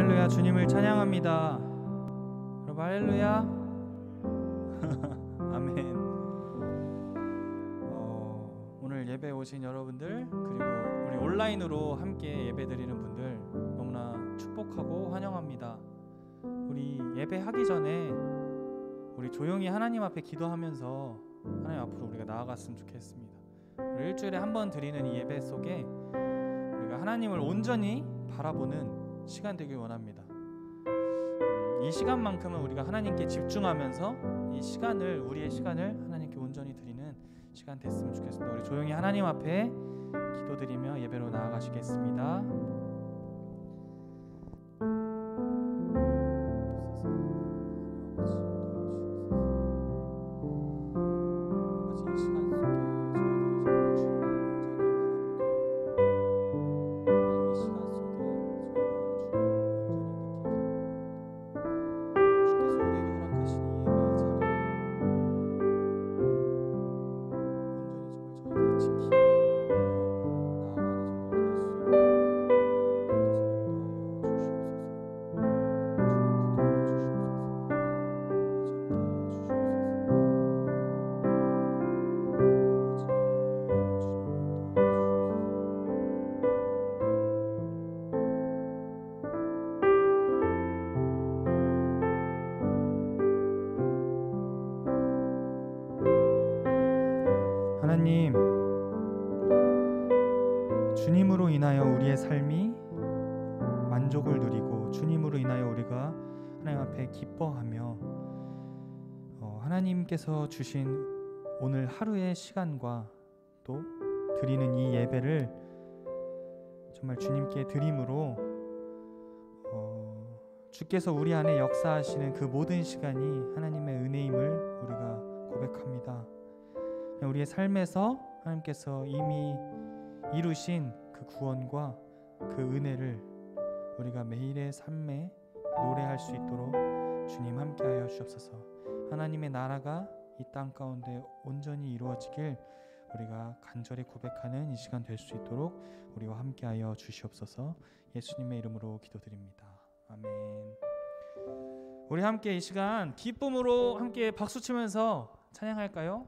할렐루야. 주님을 찬양합니다. 여러분 할렐루야. 아멘. 오늘 예배 오신 여러분들, 그리고 우리 온라인으로 함께 예배 드리는 분들 너무나 축복하고 환영합니다. 우리 예배하기 전에 우리 조용히 하나님 앞에 기도하면서 하나님 앞으로 우리가 나아갔으면 좋겠습니다. 우리 일주일에 한 번 드리는 이 예배 속에 우리가 하나님을 온전히 바라보는 시간 되길 원합니다. 이 시간만큼은 우리가 하나님께 집중하면서 이 시간을, 우리의 시간을 하나님께 온전히 드리는 시간 됐으면 좋겠습니다. 우리 조용히 하나님 앞에 기도드리며 예배로 나아가시겠습니다. 하나님, 주님으로 인하여 우리의 삶이 만족을 누리고 주님으로 인하여 우리가 하나님 앞에 기뻐하며 하나님께서 주신 오늘 하루의 시간과 또 드리는 이 예배를 정말 주님께 드림으로 주께서 우리 안에 역사하시는 그 모든 시간이 하나님의 은혜임을 우리가 고백합니다. 우리의 삶에서 하나님께서 이미 이루신 그 구원과 그 은혜를 우리가 매일의 삶에 노래할 수 있도록 주님 함께하여 주옵소서. 하나님의 나라가 이 땅 가운데 온전히 이루어지길 우리가 간절히 고백하는 이 시간 될 수 있도록 우리와 함께하여 주시옵소서. 예수님의 이름으로 기도드립니다. 아멘. 우리 함께 이 시간 기쁨으로 함께 박수치면서 찬양할까요?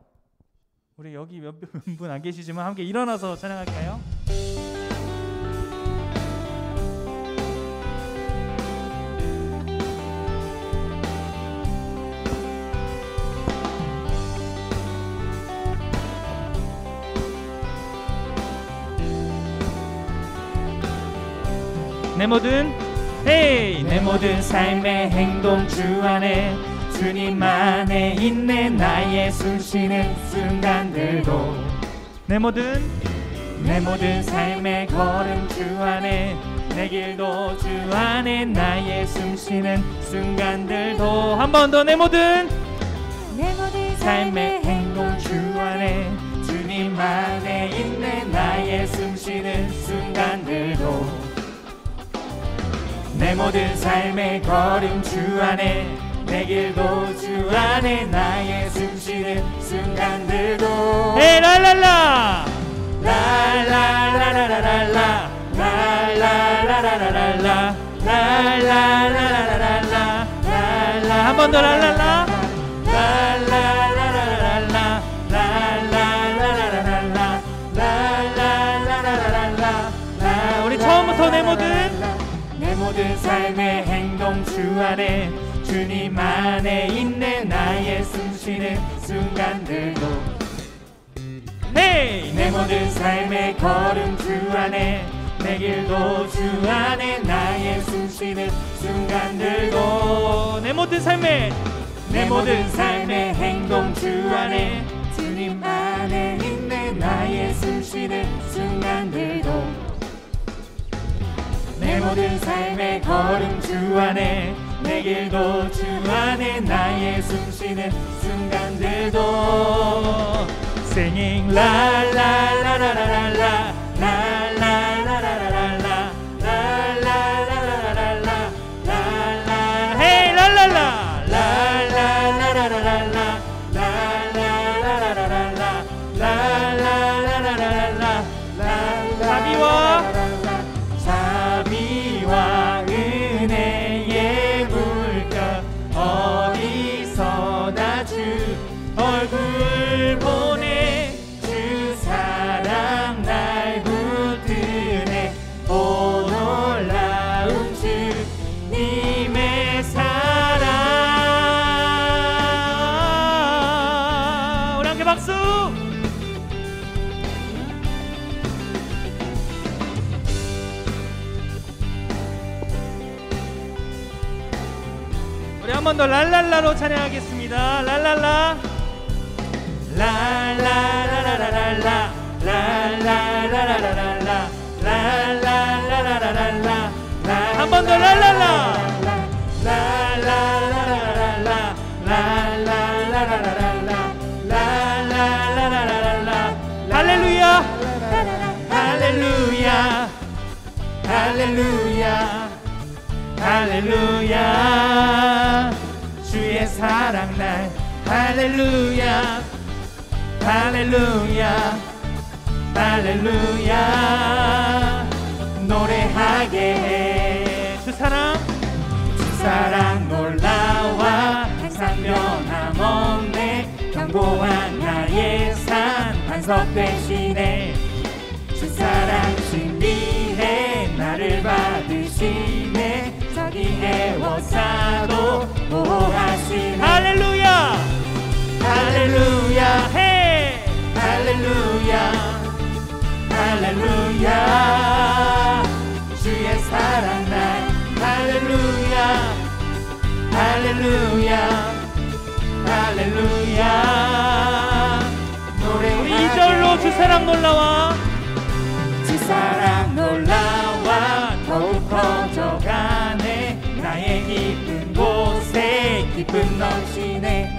우리 여기 몇 분 안 계시지만 함께 일어나서 찬양할까요? 내 모든 삶의 행동 주 안에 주님 안에 있네. 나의 숨쉬는 순간들도 내 모든 삶의 걸음 주 안에 내 길도 주 안에 나의 숨쉬는 순간들도 한 번 더 내 모든 삶의 행동 주 안에 주님 안에 있네. 나의 숨쉬는 순간들도 내 모든 삶의 걸음 주 안에 내 길도 주 안에 나의 숨쉬는 순간들도 랄랄라 랄랄라라라라라 랄랄라라라라라 랄랄라라라라라 랄라 한 번 더 랄랄라 랄랄라라라라 랄랄라라라라 랄랄라라라라 우리 처음부터 내 모든 삶의 행동 주 안에 주님 안에 있네. 나의 숨쉬는 순간들도 내 모든 삶의 걸음 주 안에 내 길도 주 안에 나의 숨쉬는 순간들도 내 모든 삶의 행동 주 안에 주님 안에 있네. 나의 숨쉬는 순간들도 내 모든 삶의 걸음 주 안에 내 길도 주 안에 나의 숨쉬는 순간들도 Singing la la la la la la la la la la la la la la Hey la la la la la la la la la la la la la la la 우리 한 번 더 랄랄라로 찬양하겠습니다. 랄랄라 라라라라라라라 라라라라라라라 라라라라라라라 한 번 더 랄랄라 라라라라라라 라라라라라라 라라라라라라 할렐루야 할렐루야 할렐루야 할렐루야 주의 사랑 날 할렐루야 할렐루야 할렐루야 노래하게 해 주 사랑 놀라와 항상 변함없네 견고한 나의 산 반석 대신에 주 사랑 신비해 나를 받으시네 저기 애워싸도 보호하시네 할렐루야 할렐루야 해 할렐루야 할렐루야 주의 사랑 날 할렐루야 할렐루야 할렐루야 노래 우리 2절로 주 사랑 놀라와 주 사랑 놀라와 더욱 커져가네 나의 깊은 곳에 기쁨 넘치네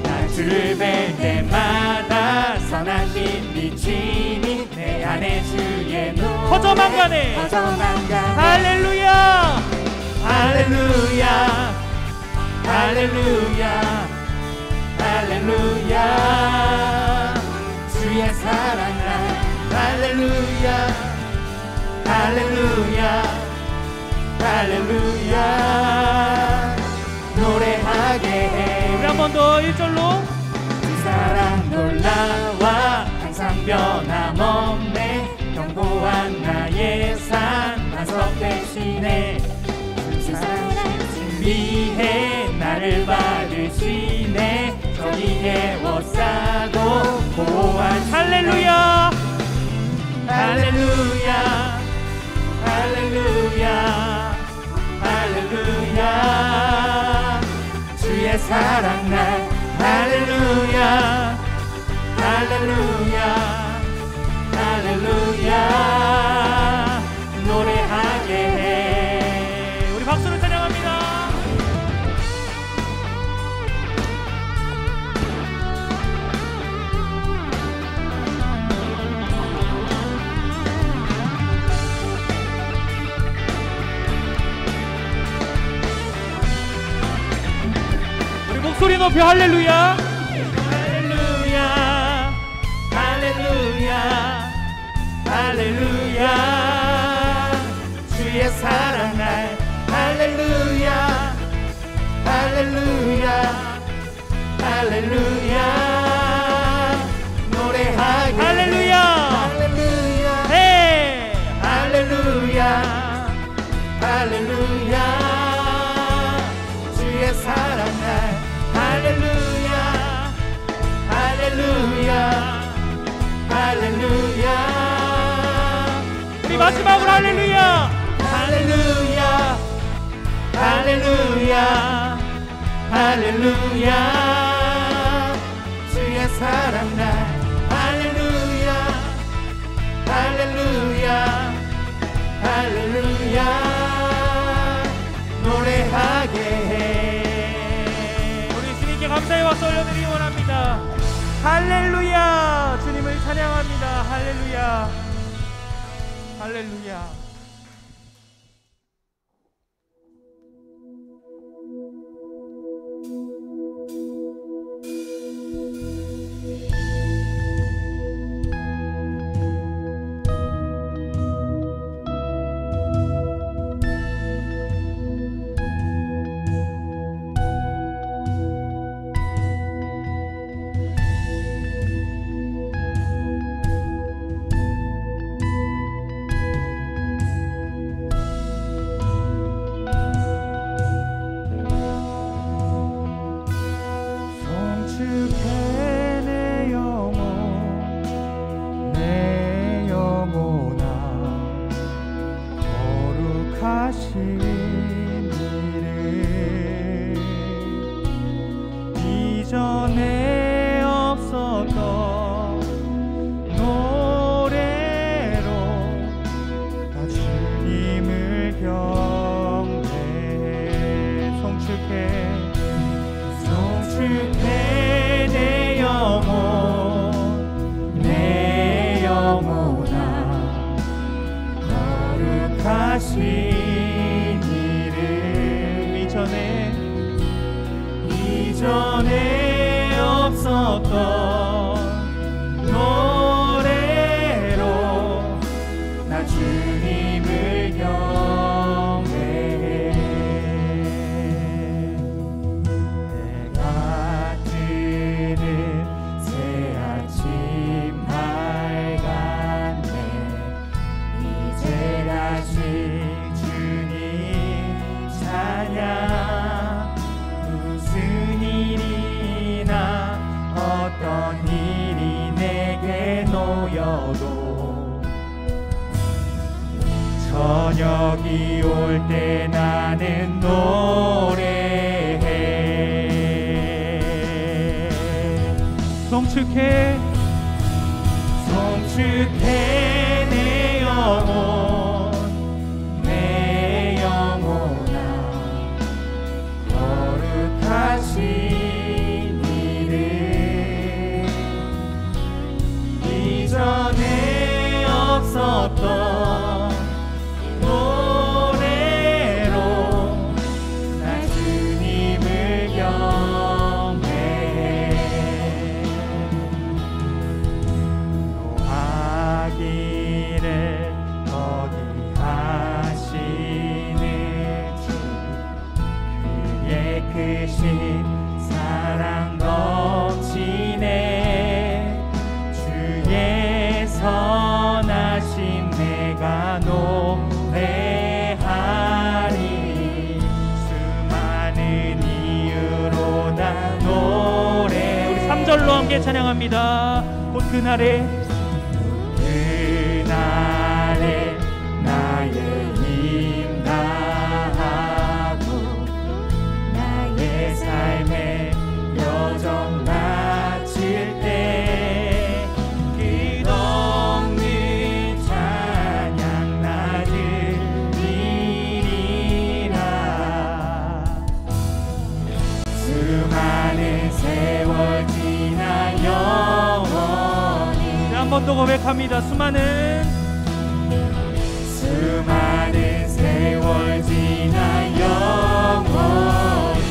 나 주를 뵐 때마다 선하신 빛이니 내 안에 주의 노래 커져만 가네 할렐루야 할렐루야 할렐루야 할렐루야 주의 사랑 날 할렐루야 할렐루야 할렐루야 노래하게 해 우리 한 번 더 1절로 주 사랑 놀라와 항상 변함없네 견고한 나의 산 반석 대신에 주 사랑 신비해 나를 받으시네 저기에 워싸고 보호한 할렐루야 할렐루야 할렐루야 할렐루야 주의 사랑 날 할렐루야 할렐루야 할렐루야 노래하게 해 우리 박수를 찬양합니다. 목소리 높여 할렐루야 할렐루야 할렐루야 할렐루야 주의 사랑 날 할렐루야 할렐루야 할렐루야 노래하게 할렐루야 할렐루야 해 할렐루야 할렐루야 주의 사랑 날 할렐루야 할렐루야 할렐루야 우리 마지막으로 할렐루야 할렐루야 할렐루야 할렐루야 주의 사랑 날 할렐루야 할렐루야 할렐루야 노래하게 해 우리 주님께 감사의 박수 올려드리기 원합니다. 할렐루야 주님을 찬양합니다. 할렐루야 할렐루야 하신 일을 하신 일을 이전에 없었던 노래로 나 주님을 경배해. 해가 뜨는 새 아침 밝았네. 이제 다시 주님 찬양. 무슨 일이나 어떤 일이 내게 놓여도 저녁이 올 때 나는 노래해. 송축해 내 영혼 내 영혼아 거룩하신 이름. 이전에 없었던 노래로 나 주님을 경배해. 노하기를 거기 하시는 주 그의 크신 사랑 넘치네. 주의 선하신 내가 노래하리. 수많은 이유로 나 노래. 우리 3절로 함께 찬양합니다. 곧 그날에 나의 힘 다하고 나의 삶의 여정 마칠 때 끝없는 찬양 나 드리리라. 수많은 세월 지나 영원히. 한 번 더 고백합니다. 수많은 세월 지나 영원히.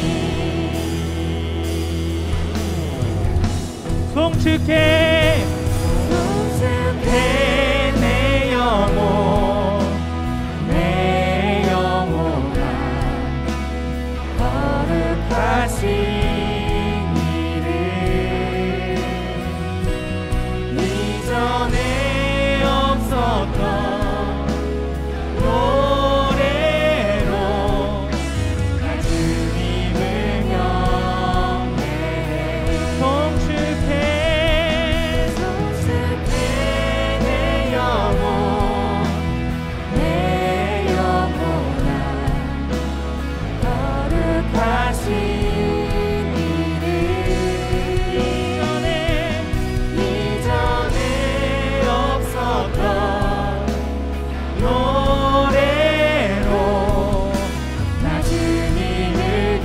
송축해 내 영혼 내 영혼아 거룩하신 이름. 이전에 없었던 노래로 나 주님을 경배해. 송축해 내 영혼 내 영혼아 거룩하신 이름. 이전에 없었던 노래로 나 주님을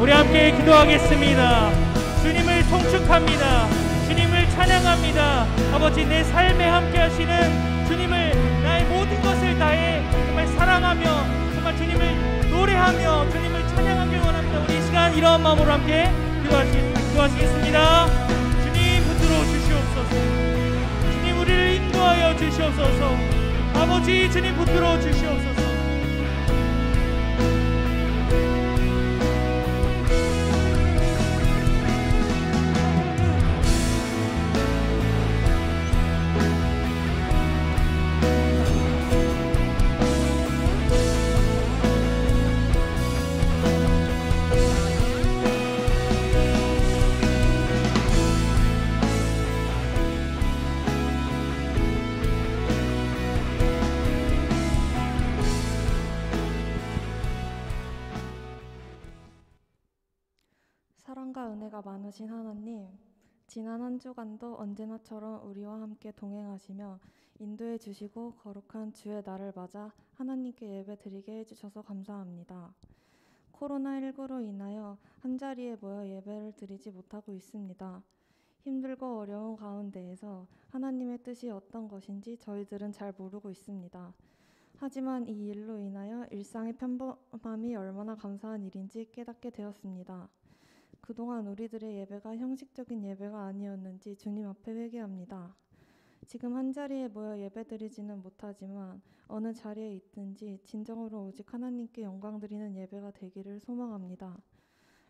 우리 함께 기도하겠습니다. 주님을 송축합니다. 주님을 찬양합니다. 아버지, 내 삶에 함께 하시는 주님을 나의 모든 것을 다해 정말 사랑하며 정말 주님을 노래하며 주님을 찬양하길 원합니다. 우리 이 시간 이러한 마음으로 함께 기도하시겠습니다. 주님 붙들어 주시옵소서. 주님 우리를 인도하여 주시옵소서. 아버지, 주님 붙들어 주시옵소서. 사랑과 은혜가 많으신 하나님, 지난 한 주간도 언제나처럼 우리와 함께 동행하시며 인도해 주시고 거룩한 주의 날을 맞아 하나님께 예배드리게 해주셔서 감사합니다. 코로나19로 인하여 한자리에 모여 예배를 드리지 못하고 있습니다. 힘들고 어려운 가운데에서 하나님의 뜻이 어떤 것인지 저희들은 잘 모르고 있습니다. 하지만 이 일로 인하여 일상의 평범함이 얼마나 감사한 일인지 깨닫게 되었습니다. 그동안 우리들의 예배가 형식적인 예배가 아니었는지 주님 앞에 회개합니다. 지금 한자리에 모여 예배드리지는 못하지만 어느 자리에 있든지 진정으로 오직 하나님께 영광 드리는 예배가 되기를 소망합니다.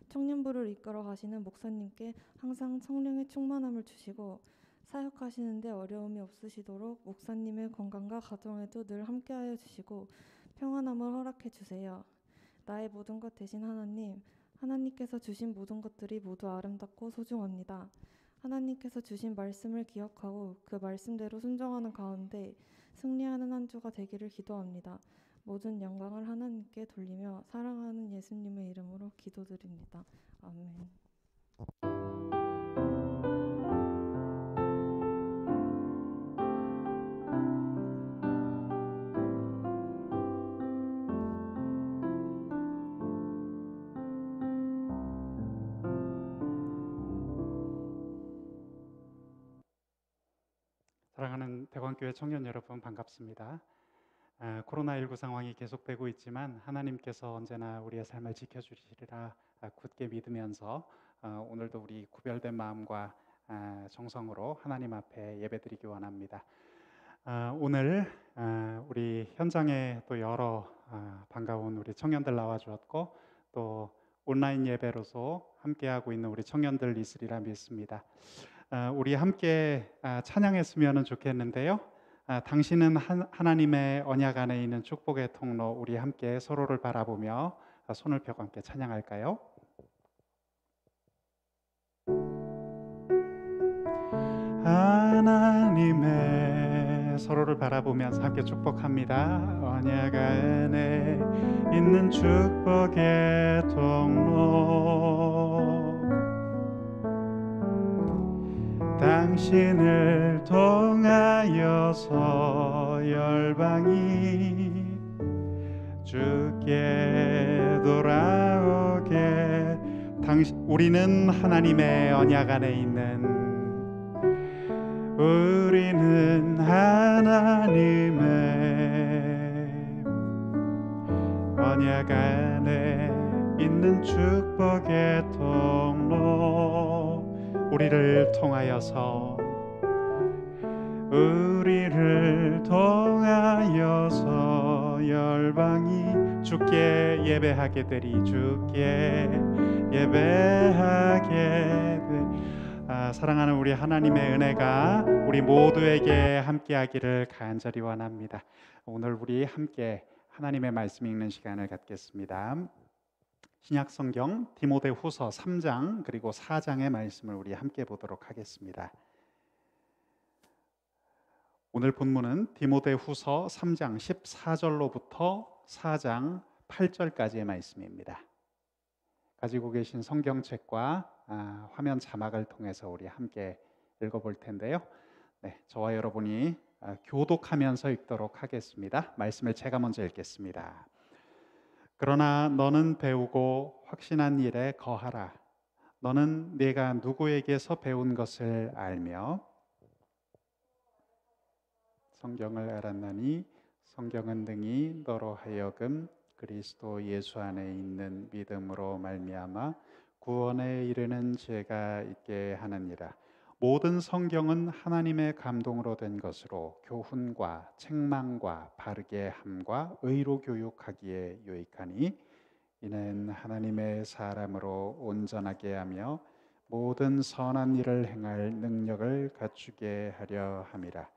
청년부를 이끌어 가시는 목사님께 항상 성령의 충만함을 주시고 사역하시는데 어려움이 없으시도록 목사님의 건강과 가정에도 늘 함께하여 주시고 평안함을 허락해 주세요. 나의 모든 것 되신 하나님, 하나님께서 주신 모든 것들이 모두 아름답고 소중합니다. 하나님께서 주신 말씀을 기억하고 그 말씀대로 순종하는 가운데 승리하는 한 주가 되기를 기도합니다. 모든 영광을 하나님께 돌리며 사랑하는 예수님의 이름으로 기도드립니다. 아멘. 사랑하는 대광교회 청년 여러분, 반갑습니다. 코로나19 상황이 계속되고 있지만 하나님께서 언제나 우리의 삶을 지켜주시리라 굳게 믿으면서 오늘도 우리 구별된 마음과 정성으로 하나님 앞에 예배드리기 원합니다. 오늘 우리 현장에 또 여러 반가운 우리 청년들 나와주었고 또 온라인 예배로서 함께하고 있는 우리 청년들 있으리라 믿습니다. 우리 함께 찬양했으면 좋겠는데요. 당신은 하나님의 언약 안에 있는 축복의 통로, 우리 함께 서로를 바라보며 손을 펴고 함께 찬양할까요? 하나님의 서로를 바라보면서 함께 축복합니다. 언약 안에 있는 축복의 통로, 당신을 통하여서 열방이 주께 돌아오게. 우리는 하나님의 언약 안에 있는, 우리는 하나님의 언약 안에 있는 축복의 통로, 우리를 통하여서 열방이 주께 예배하게 되리, 주께 예배하게 되리. 사랑하는 우리 하나님의 은혜가 우리 모두에게 함께하기를 간절히 원합니다. 오늘 우리 함께 하나님의 말씀 읽는 시간을 갖겠습니다. 신약 성경 디모데후서 3장 그리고 4장의 말씀을 우리 함께 보도록 하겠습니다. 오늘 본문은 디모데후서 3장 14절로부터 4장 8절까지의 말씀입니다. 가지고 계신 성경책과 화면 자막을 통해서 우리 함께 읽어볼 텐데요. 저와 여러분이 교독하면서 읽도록 하겠습니다. 말씀을 제가 먼저 읽겠습니다. 그러나 너는 배우고 확신한 일에 거하라. 너는 네가 누구에게서 배운 것을 알며 성경을 알았나니 성경은 능히 너로 하여금 그리스도 예수 안에 있는 믿음으로 말미암아 구원에 이르는 죄가 있게 하느니라. 모든 성경은 하나님의 감동으로 된 것으로 교훈과 책망과 바르게 함과 의로 교육하기에 유익하니 이는 하나님의 사람으로 온전하게 하며 모든 선한 일을 행할 능력을 갖추게 하려 함이라.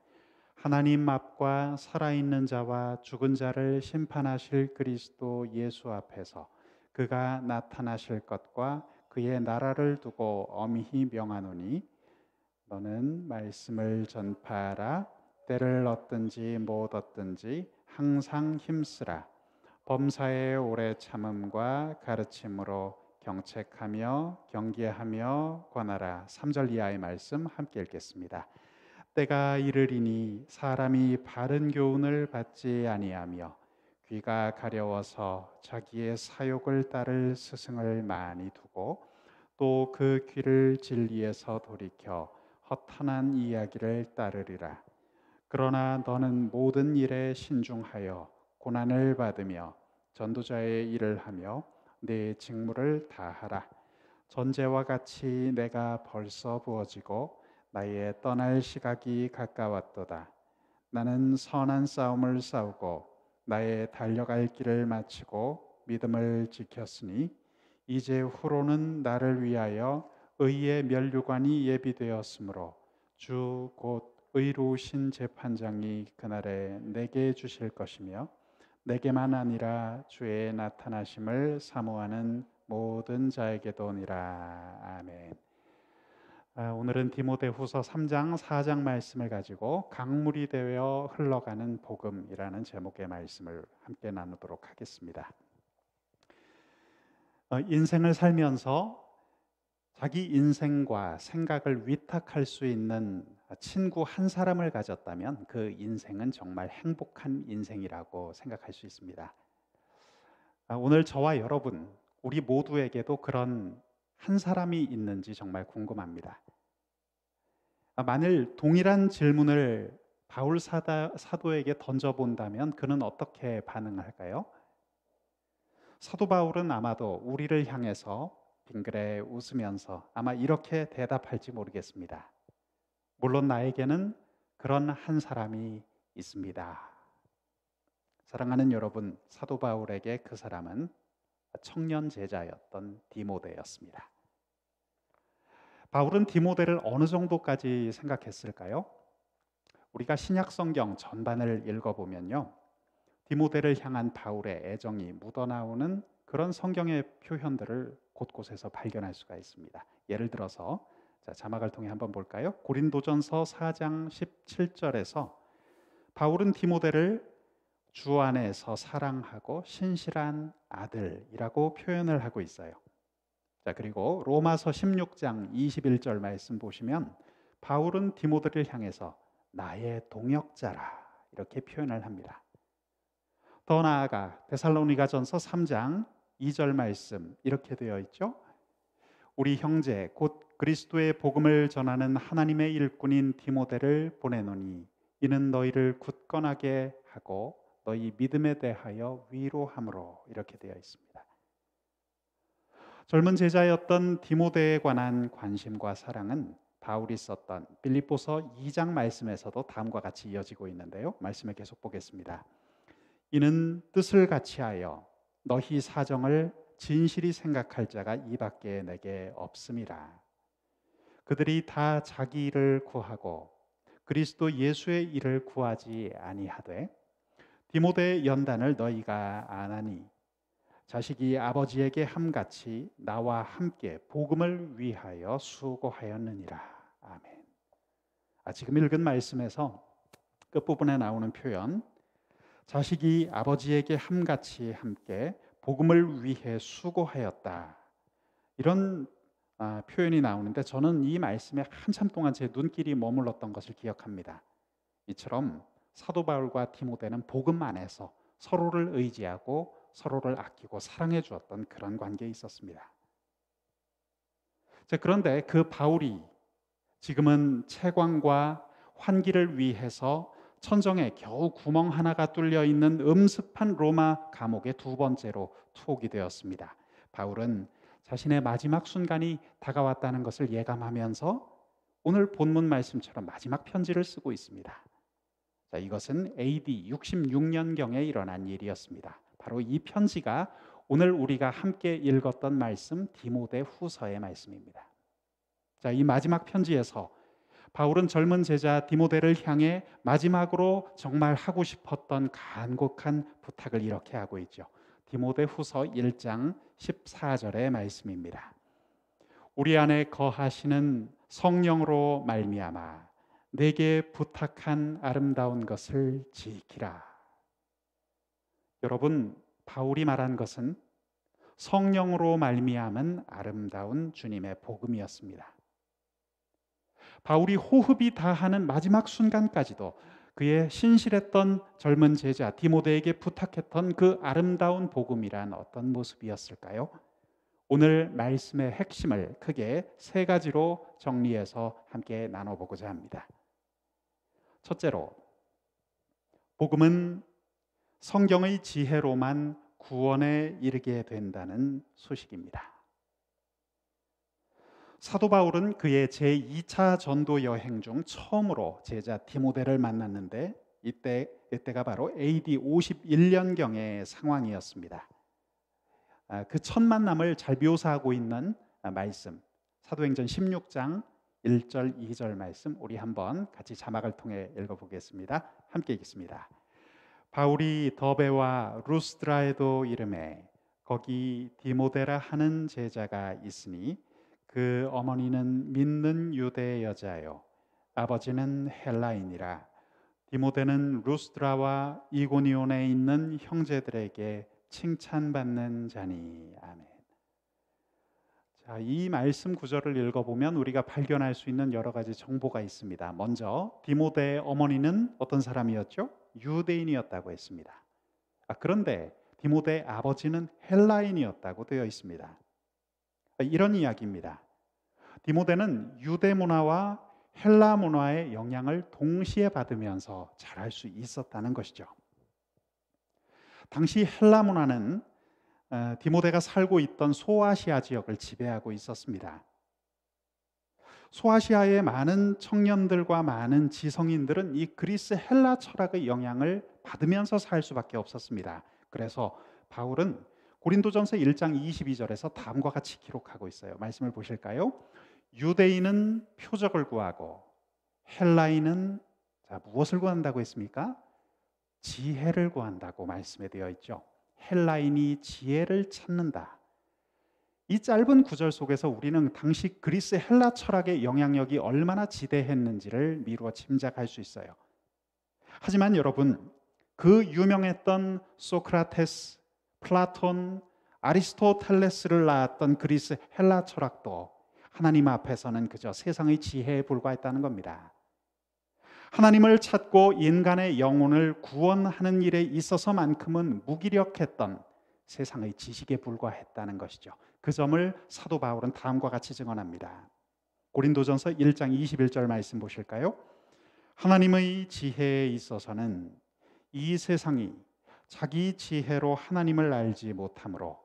하나님 앞과 살아있는 자와 죽은 자를 심판하실 그리스도 예수 앞에서 그가 나타나실 것과 그의 나라를 두고 엄히 명하노니 너는 말씀을 전파하라. 때를 얻든지 못 얻든지 항상 힘쓰라. 범사에 오래 참음과 가르침으로 경책하며 경계하며 권하라. 3절 이하의 말씀 함께 읽겠습니다. 때가 이르리니 사람이 바른 교훈을 받지 아니하며 귀가 가려워서 자기의 사욕을 따를 스승을 많이 두고 또 그 귀를 진리에서 돌이켜 허탄한 이야기를 따르리라. 그러나 너는 모든 일에 신중하여 고난을 받으며 전도자의 일을 하며 네 직무를 다하라. 전제와 같이 내가 벌써 부어지고 나의 떠날 시각이 가까웠도다. 나는 선한 싸움을 싸우고 나의 달려갈 길을 마치고 믿음을 지켰으니 이제 후로는 나를 위하여 의의 면류관이 예비되었으므로 주 곧 의로우신 재판장이 그날에 내게 주실 것이며 내게만 아니라 주의 나타나심을 사모하는 모든 자에게도니라. 아멘. 오늘은 디모데후서 3장 4장 말씀을 가지고 강물이 되어 흘러가는 복음이라는 제목의 말씀을 함께 나누도록 하겠습니다. 인생을 살면서 자기 인생과 생각을 위탁할 수 있는 친구 한 사람을 가졌다면 그 인생은 정말 행복한 인생이라고 생각할 수 있습니다. 오늘 저와 여러분, 우리 모두에게도 그런 한 사람이 있는지 정말 궁금합니다. 만일 동일한 질문을 바울 사도에게 던져본다면 그는 어떻게 반응할까요? 사도 바울은 아마도 우리를 향해서 빙그레 웃으면서 아마 이렇게 대답할지 모르겠습니다. 물론 나에게는 그런 한 사람이 있습니다. 사랑하는 여러분, 사도 바울에게 그 사람은 청년 제자였던 디모데였습니다. 바울은 디모데를 어느 정도까지 생각했을까요? 우리가 신약 성경 전반을 읽어보면요, 디모데를 향한 바울의 애정이 묻어나오는 그런 성경의 표현들을 곳곳에서 발견할 수가 있습니다. 예를 들어서 자막을 통해 한번 볼까요? 고린도전서 4장 17절에서 바울은 디모데를 주 안에서 사랑하고 신실한 아들이라고 표현을 하고 있어요. 그리고 로마서 16장 21절 말씀 보시면 바울은 디모데를 향해서 나의 동역자라 이렇게 표현을 합니다. 더 나아가 데살로니가전서 3장 2절 말씀 이렇게 되어 있죠. 우리 형제 곧 그리스도의 복음을 전하는 하나님의 일꾼인 디모데를 보내노니 이는 너희를 굳건하게 하고 너희 믿음에 대하여 위로함으로 이렇게 되어 있습니다. 젊은 제자였던 디모데에 관한 관심과 사랑은 바울이 썼던 빌립보서 2장 말씀에서도 다음과 같이 이어지고 있는데요. 말씀을 계속 보겠습니다. 이는 뜻을 같이하여 너희 사정을 진실이 생각할 자가 이밖에 내게 없음이라. 그들이 다 자기 일을 구하고 그리스도 예수의 일을 구하지 아니하되 디모데의 연단을 너희가 아나니 자식이 아버지에게 함같이 나와 함께 복음을 위하여 수고하였느니라. 아멘. 지금 읽은 말씀에서 끝부분에 나오는 표현, 자식이 아버지에게 함같이 함께 복음을 위해 수고하였다, 이런 표현이 나오는데 저는 이 말씀에 한참 동안 제 눈길이 머물렀던 것을 기억합니다. 이처럼 사도 바울과 디모데는 복음 안에서 서로를 의지하고 서로를 아끼고 사랑해 주었던 그런 관계에 있었습니다. 그런데 그 바울이 지금은 채광과 환기를 위해서 천정에 겨우 구멍 하나가 뚫려 있는 음습한 로마 감옥의 두 번째로 투옥이 되었습니다. 바울은 자신의 마지막 순간이 다가왔다는 것을 예감하면서 오늘 본문 말씀처럼 마지막 편지를 쓰고 있습니다. 이것은 AD 66년경에 일어난 일이었습니다. 바로 이 편지가 오늘 우리가 함께 읽었던 말씀 디모데 후서의 말씀입니다. 이 마지막 편지에서 바울은 젊은 제자 디모데를 향해 마지막으로 정말 하고 싶었던 간곡한 부탁을 이렇게 하고 있죠. 디모데 후서 1장 14절의 말씀입니다. 우리 안에 거하시는 성령으로 말미암아 내게 부탁한 아름다운 것을 지키라. 여러분, 바울이 말한 것은 성령으로 말미암은 아름다운 주님의 복음이었습니다. 바울이 호흡이 다하는 마지막 순간까지도 그의 신실했던 젊은 제자 디모데에게 부탁했던 그 아름다운 복음이란 어떤 모습이었을까요? 오늘 말씀의 핵심을 크게 세 가지로 정리해서 함께 나눠보고자 합니다. 첫째로, 복음은 성경의 지혜로만 구원에 이르게 된다는 소식입니다. 사도 바울은 그의 제2차 전도 여행 중 처음으로 제자 디모데를 만났는데 이때가 바로 AD 51년경의 상황이었습니다. 그 첫 만남을 잘 묘사하고 있는 말씀, 사도행전 16장 1절 2절 말씀, 우리 한번 같이 자막을 통해 읽어보겠습니다. 함께 읽겠습니다. 바울이 더베와 루스드라에도 이르매 거기 디모데라 하는 제자가 있으니 그 어머니는 믿는 유대 여자요 아버지는 헬라인이라. 디모데는 루스드라와 이고니온에 있는 형제들에게 칭찬받는 자니. 아멘. 자, 이 말씀 구절을 읽어보면 우리가 발견할 수 있는 여러 가지 정보가 있습니다. 먼저 디모데의 어머니는 어떤 사람이었죠? 유대인이었다고 했습니다. 그런데 디모데의 아버지는 헬라인이었다고 되어 있습니다. 이런 이야기입니다. 디모데는 유대 문화와 헬라 문화의 영향을 동시에 받으면서 자랄 수 있었다는 것이죠. 당시 헬라 문화는 디모데가 살고 있던 소아시아 지역을 지배하고 있었습니다. 소아시아의 많은 청년들과 많은 지성인들은 이 그리스 헬라 철학의 영향을 받으면서 살 수밖에 없었습니다. 그래서 바울은 고린도전서 1장 22절에서 다음과 같이 기록하고 있어요. 말씀을 보실까요? 유대인은 표적을 구하고 헬라인은 무엇을 구한다고 했습니까? 지혜를 구한다고 말씀에 되어 있죠. 헬라인이 지혜를 찾는다. 이 짧은 구절 속에서 우리는 당시 그리스 헬라 철학의 영향력이 얼마나 지대했는지를 미루어 짐작할 수 있어요. 하지만 여러분, 그 유명했던 소크라테스, 플라톤, 아리스토텔레스를 낳았던 그리스 헬라 철학도 하나님 앞에서는 그저 세상의 지혜에 불과했다는 겁니다. 하나님을 찾고 인간의 영혼을 구원하는 일에 있어서만큼은 무기력했던 세상의 지식에 불과했다는 것이죠. 그 점을 사도 바울은 다음과 같이 증언합니다. 고린도전서 1장 21절 말씀 보실까요? 하나님의 지혜에 있어서는 이 세상이 자기 지혜로 하나님을 알지 못하므로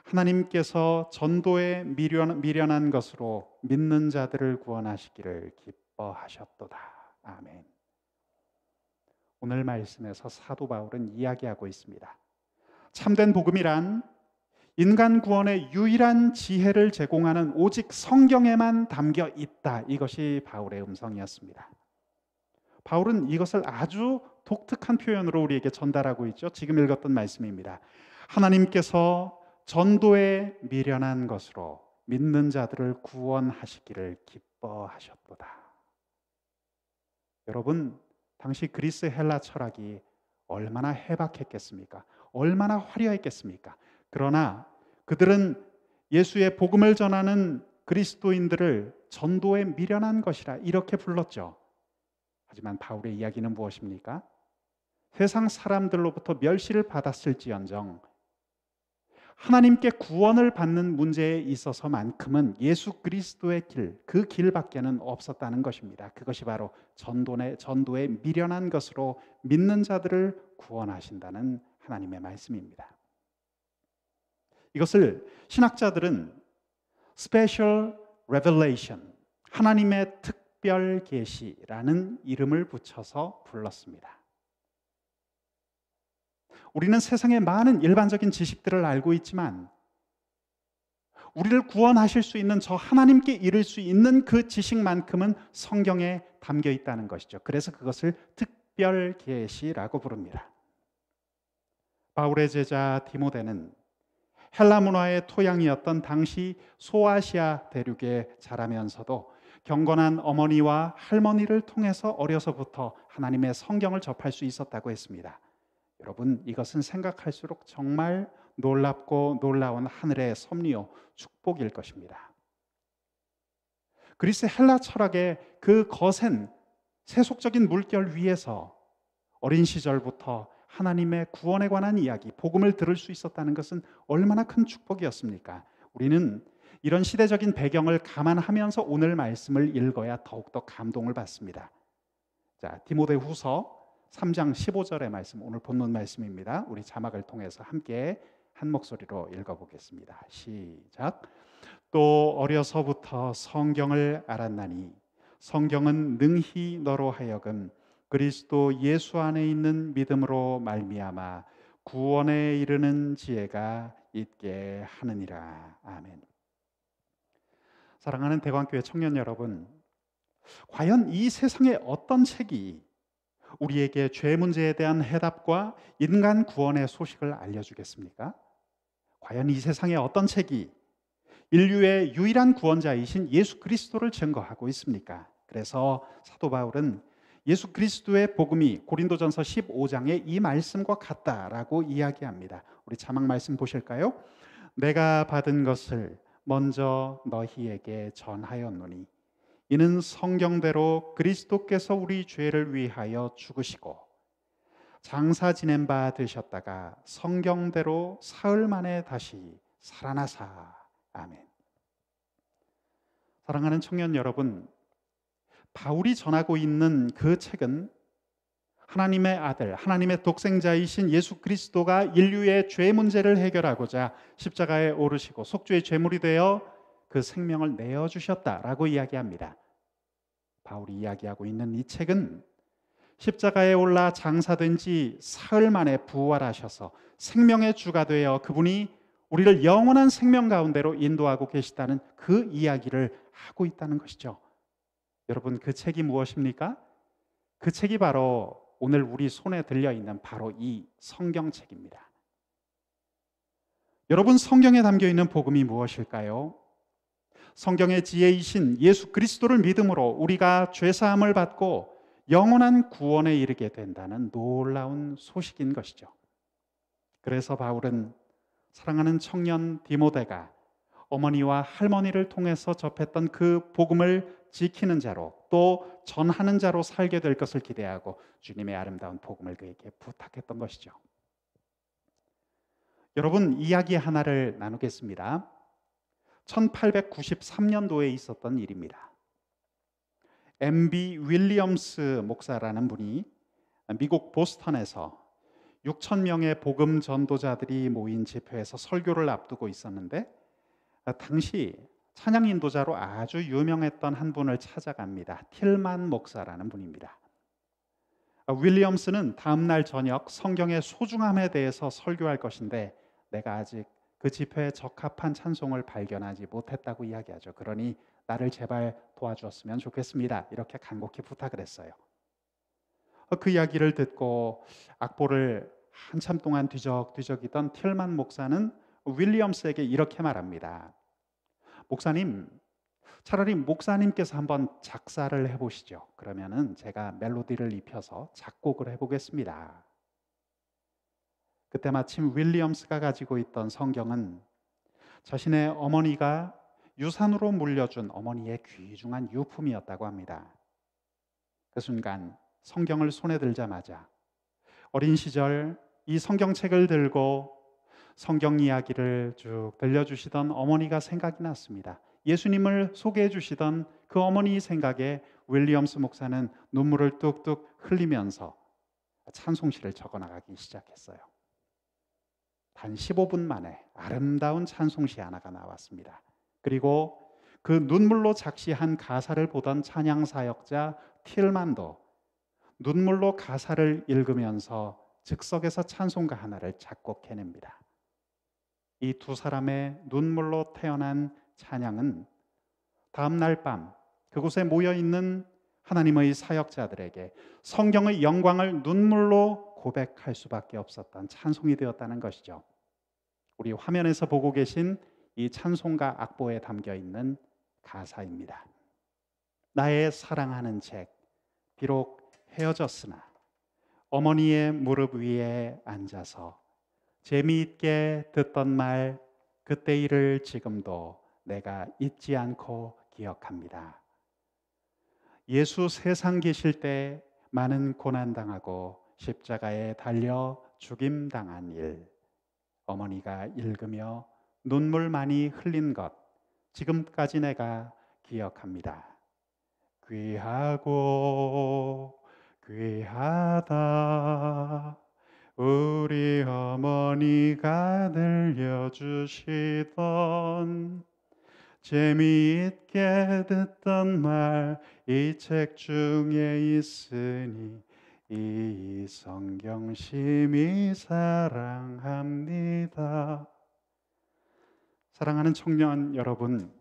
하나님께서 전도에 미련한 것으로 믿는 자들을 구원하시기를 기뻐하셨도다. 아멘. 오늘 말씀에서 사도 바울은 이야기하고 있습니다. 참된 복음이란 인간 구원의 유일한 지혜를 제공하는 오직 성경에만 담겨 있다. 이것이 바울의 음성이었습니다. 바울은 이것을 아주 독특한 표현으로 우리에게 전달하고 있죠. 지금 읽었던 말씀입니다. 하나님께서 전도에 미련한 것으로 믿는 자들을 구원하시기를 기뻐하셨도다. 여러분, 당시 그리스 헬라 철학이 얼마나 해박했겠습니까? 얼마나 화려했겠습니까? 그러나 그들은 예수의 복음을 전하는 그리스도인들을 전도에 미련한 것이라 이렇게 불렀죠. 하지만 바울의 이야기는 무엇입니까? 세상 사람들로부터 멸시를 받았을지언정 하나님께 구원을 받는 문제에 있어서만큼은 예수 그리스도의 길, 그 길밖에는 없었다는 것입니다. 그것이 바로 전도에 미련한 것으로 믿는 자들을 구원하신다는 하나님의 말씀입니다. 이것을 신학자들은 Special Revelation, 하나님의 특별 계시라는 이름을 붙여서 불렀습니다. 우리는 세상의 많은 일반적인 지식들을 알고 있지만 우리를 구원하실 수 있는 저 하나님께 이를 수 있는 그 지식만큼은 성경에 담겨 있다는 것이죠. 그래서 그것을 특별 계시라고 부릅니다. 바울의 제자 디모데는 헬라 문화의 토양이었던 당시 소아시아 대륙에 자라면서도 경건한 어머니와 할머니를 통해서 어려서부터 하나님의 성경을 접할 수 있었다고 했습니다. 여러분, 이것은 생각할수록 정말 놀랍고 놀라운 하늘의 섭리요 축복일 것입니다. 그리스 헬라 철학의 그 거센 세속적인 물결 위에서 어린 시절부터 하나님의 구원에 관한 이야기, 복음을 들을 수 있었다는 것은 얼마나 큰 축복이었습니까? 우리는 이런 시대적인 배경을 감안하면서 오늘 말씀을 읽어야 더욱더 감동을 받습니다. 자, 디모데후서 3장 15절의 말씀, 오늘 본문 말씀입니다. 우리 자막을 통해서 함께 한 목소리로 읽어보겠습니다. 시작. 또 어려서부터 성경을 알았나니 성경은 능히 너로 하여금 그리스도 예수 안에 있는 믿음으로 말미암아 구원에 이르는 지혜가 있게 하느니라. 아멘. 사랑하는 대광교회 청년 여러분, 과연 이 세상에 어떤 책이 우리에게 죄 문제에 대한 해답과 인간 구원의 소식을 알려주겠습니까? 과연 이 세상에 어떤 책이 인류의 유일한 구원자이신 예수 그리스도를 증거하고 있습니까? 그래서 사도 바울은 예수 그리스도의 복음이 고린도전서 15장의 이 말씀과 같다라고 이야기합니다. 우리 자막 말씀 보실까요? 내가 받은 것을 먼저 너희에게 전하였노니 이는 성경대로 그리스도께서 우리 죄를 위하여 죽으시고 장사 지낸 바 되셨다가 성경대로 사흘 만에 다시 살아나사. 아멘. 사랑하는 청년 여러분, 바울이 전하고 있는 그 책은 하나님의 아들, 하나님의 독생자이신 예수 그리스도가 인류의 죄 문제를 해결하고자 십자가에 오르시고 속죄의 제물이 되어 그 생명을 내어주셨다라고 이야기합니다. 바울이 이야기하고 있는 이 책은 십자가에 올라 장사된 지 사흘 만에 부활하셔서 생명의 주가 되어 그분이 우리를 영원한 생명 가운데로 인도하고 계시다는 그 이야기를 하고 있다는 것이죠. 여러분, 그 책이 무엇입니까? 그 책이 바로 오늘 우리 손에 들려있는 바로 이 성경책입니다. 여러분, 성경에 담겨있는 복음이 무엇일까요? 성경의 지혜이신 예수 그리스도를 믿음으로 우리가 죄사함을 받고 영원한 구원에 이르게 된다는 놀라운 소식인 것이죠. 그래서 바울은 사랑하는 청년 디모데가 어머니와 할머니를 통해서 접했던 그 복음을 지키는 자로 또 전하는 자로 살게 될 것을 기대하고 주님의 아름다운 복음을 그에게 부탁했던 것이죠. 여러분, 이야기 하나를 나누겠습니다. 1893년도에 있었던 일입니다. M.B. 윌리엄스 목사라는 분이 미국 보스턴에서 6천 명의 복음 전도자들이 모인 집회에서 설교를 앞두고 있었는데 당시 찬양 인도자로 아주 유명했던 한 분을 찾아갑니다. 틸만 목사라는 분입니다. 윌리엄스는 다음 날 저녁 성경의 소중함에 대해서 설교할 것인데 내가 아직 그 집회에 적합한 찬송을 발견하지 못했다고 이야기하죠. 그러니 나를 제발 도와주었으면 좋겠습니다. 이렇게 간곡히 부탁을 했어요. 그 이야기를 듣고 악보를 한참 동안 뒤적뒤적이던 틸만 목사는 윌리엄스에게 이렇게 말합니다. 목사님, 차라리 목사님께서 한번 작사를 해보시죠. 그러면은 제가 멜로디를 입혀서 작곡을 해보겠습니다. 그때 마침 윌리엄스가 가지고 있던 성경은 자신의 어머니가 유산으로 물려준 어머니의 귀중한 유품이었다고 합니다. 그 순간 성경을 손에 들자마자 어린 시절 이 성경책을 들고 성경 이야기를 쭉 들려주시던 어머니가 생각이 났습니다. 예수님을 소개해 주시던 그 어머니 생각에 윌리엄스 목사는 눈물을 뚝뚝 흘리면서 찬송시를 적어나가기 시작했어요. 단 15분 만에 아름다운 찬송시 하나가 나왔습니다. 그리고 그 눈물로 작시한 가사를 보던 찬양 사역자 틸만도 눈물로 가사를 읽으면서 즉석에서 찬송가 하나를 작곡해냅니다. 이 두 사람의 눈물로 태어난 찬양은 다음 날 밤 그곳에 모여있는 하나님의 사역자들에게 성경의 영광을 눈물로 고백할 수밖에 없었던 찬송이 되었다는 것이죠. 우리 화면에서 보고 계신 이 찬송가 악보에 담겨있는 가사입니다. 나의 사랑하는 책, 비록 헤어졌으나 어머니의 무릎 위에 앉아서 재미있게 듣던 말 그때 일을 지금도 내가 잊지 않고 기억합니다. 예수 세상 계실 때 많은 고난당하고 십자가에 달려 죽임당한 일, 어머니가 읽으며 눈물 많이 흘린 것 지금까지 내가 기억합니다. 귀하고 귀하다. 우리 어머니가 들려주시던 재미있게 듣던 말 이 책 중에 있으니 이 성경 심히 사랑합니다. 사랑하는 청년 여러분,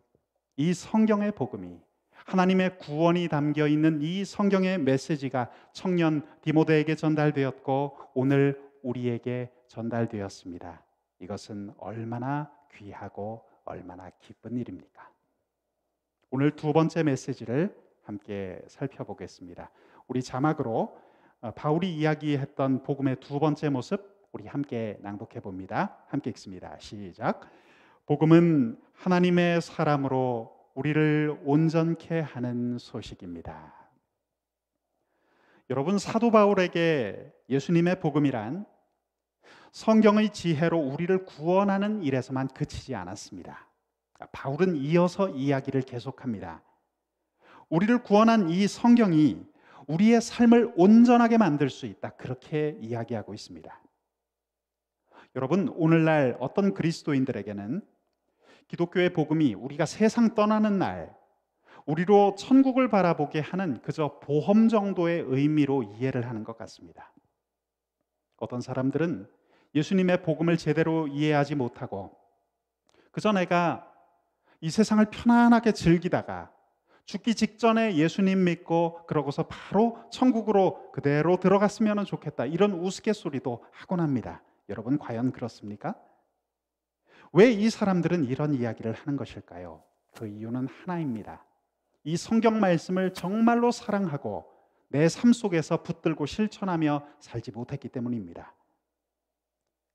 이 성경의 복음이, 하나님의 구원이 담겨 있는 이 성경의 메시지가 청년 디모데에게 전달되었고 오늘 우리에게 전달되었습니다. 이것은 얼마나 귀하고 얼마나 기쁜 일입니까? 오늘 두 번째 메시지를 함께 살펴보겠습니다. 우리 자막으로 바울이 이야기했던 복음의 두 번째 모습 우리 함께 낭독해 봅니다. 함께 읽습니다. 시작. 복음은 하나님의 사람으로 우리를 온전케 하는 소식입니다. 여러분, 사도 바울에게 예수님의 복음이란 성경의 지혜로 우리를 구원하는 일에서만 그치지 않았습니다. 바울은 이어서 이야기를 계속합니다. 우리를 구원한 이 성경이 우리의 삶을 온전하게 만들 수 있다, 그렇게 이야기하고 있습니다. 여러분, 오늘날 어떤 그리스도인들에게는 기독교의 복음이 우리가 세상 떠나는 날 우리로 천국을 바라보게 하는 그저 보험 정도의 의미로 이해를 하는 것 같습니다. 어떤 사람들은 예수님의 복음을 제대로 이해하지 못하고 그저 내가 이 세상을 편안하게 즐기다가 죽기 직전에 예수님 믿고 그러고서 바로 천국으로 그대로 들어갔으면 좋겠다, 이런 우스갯소리도 하곤 합니다. 여러분, 과연 그렇습니까? 왜 이 사람들은 이런 이야기를 하는 것일까요? 그 이유는 하나입니다. 이 성경 말씀을 정말로 사랑하고 내 삶 속에서 붙들고 실천하며 살지 못했기 때문입니다.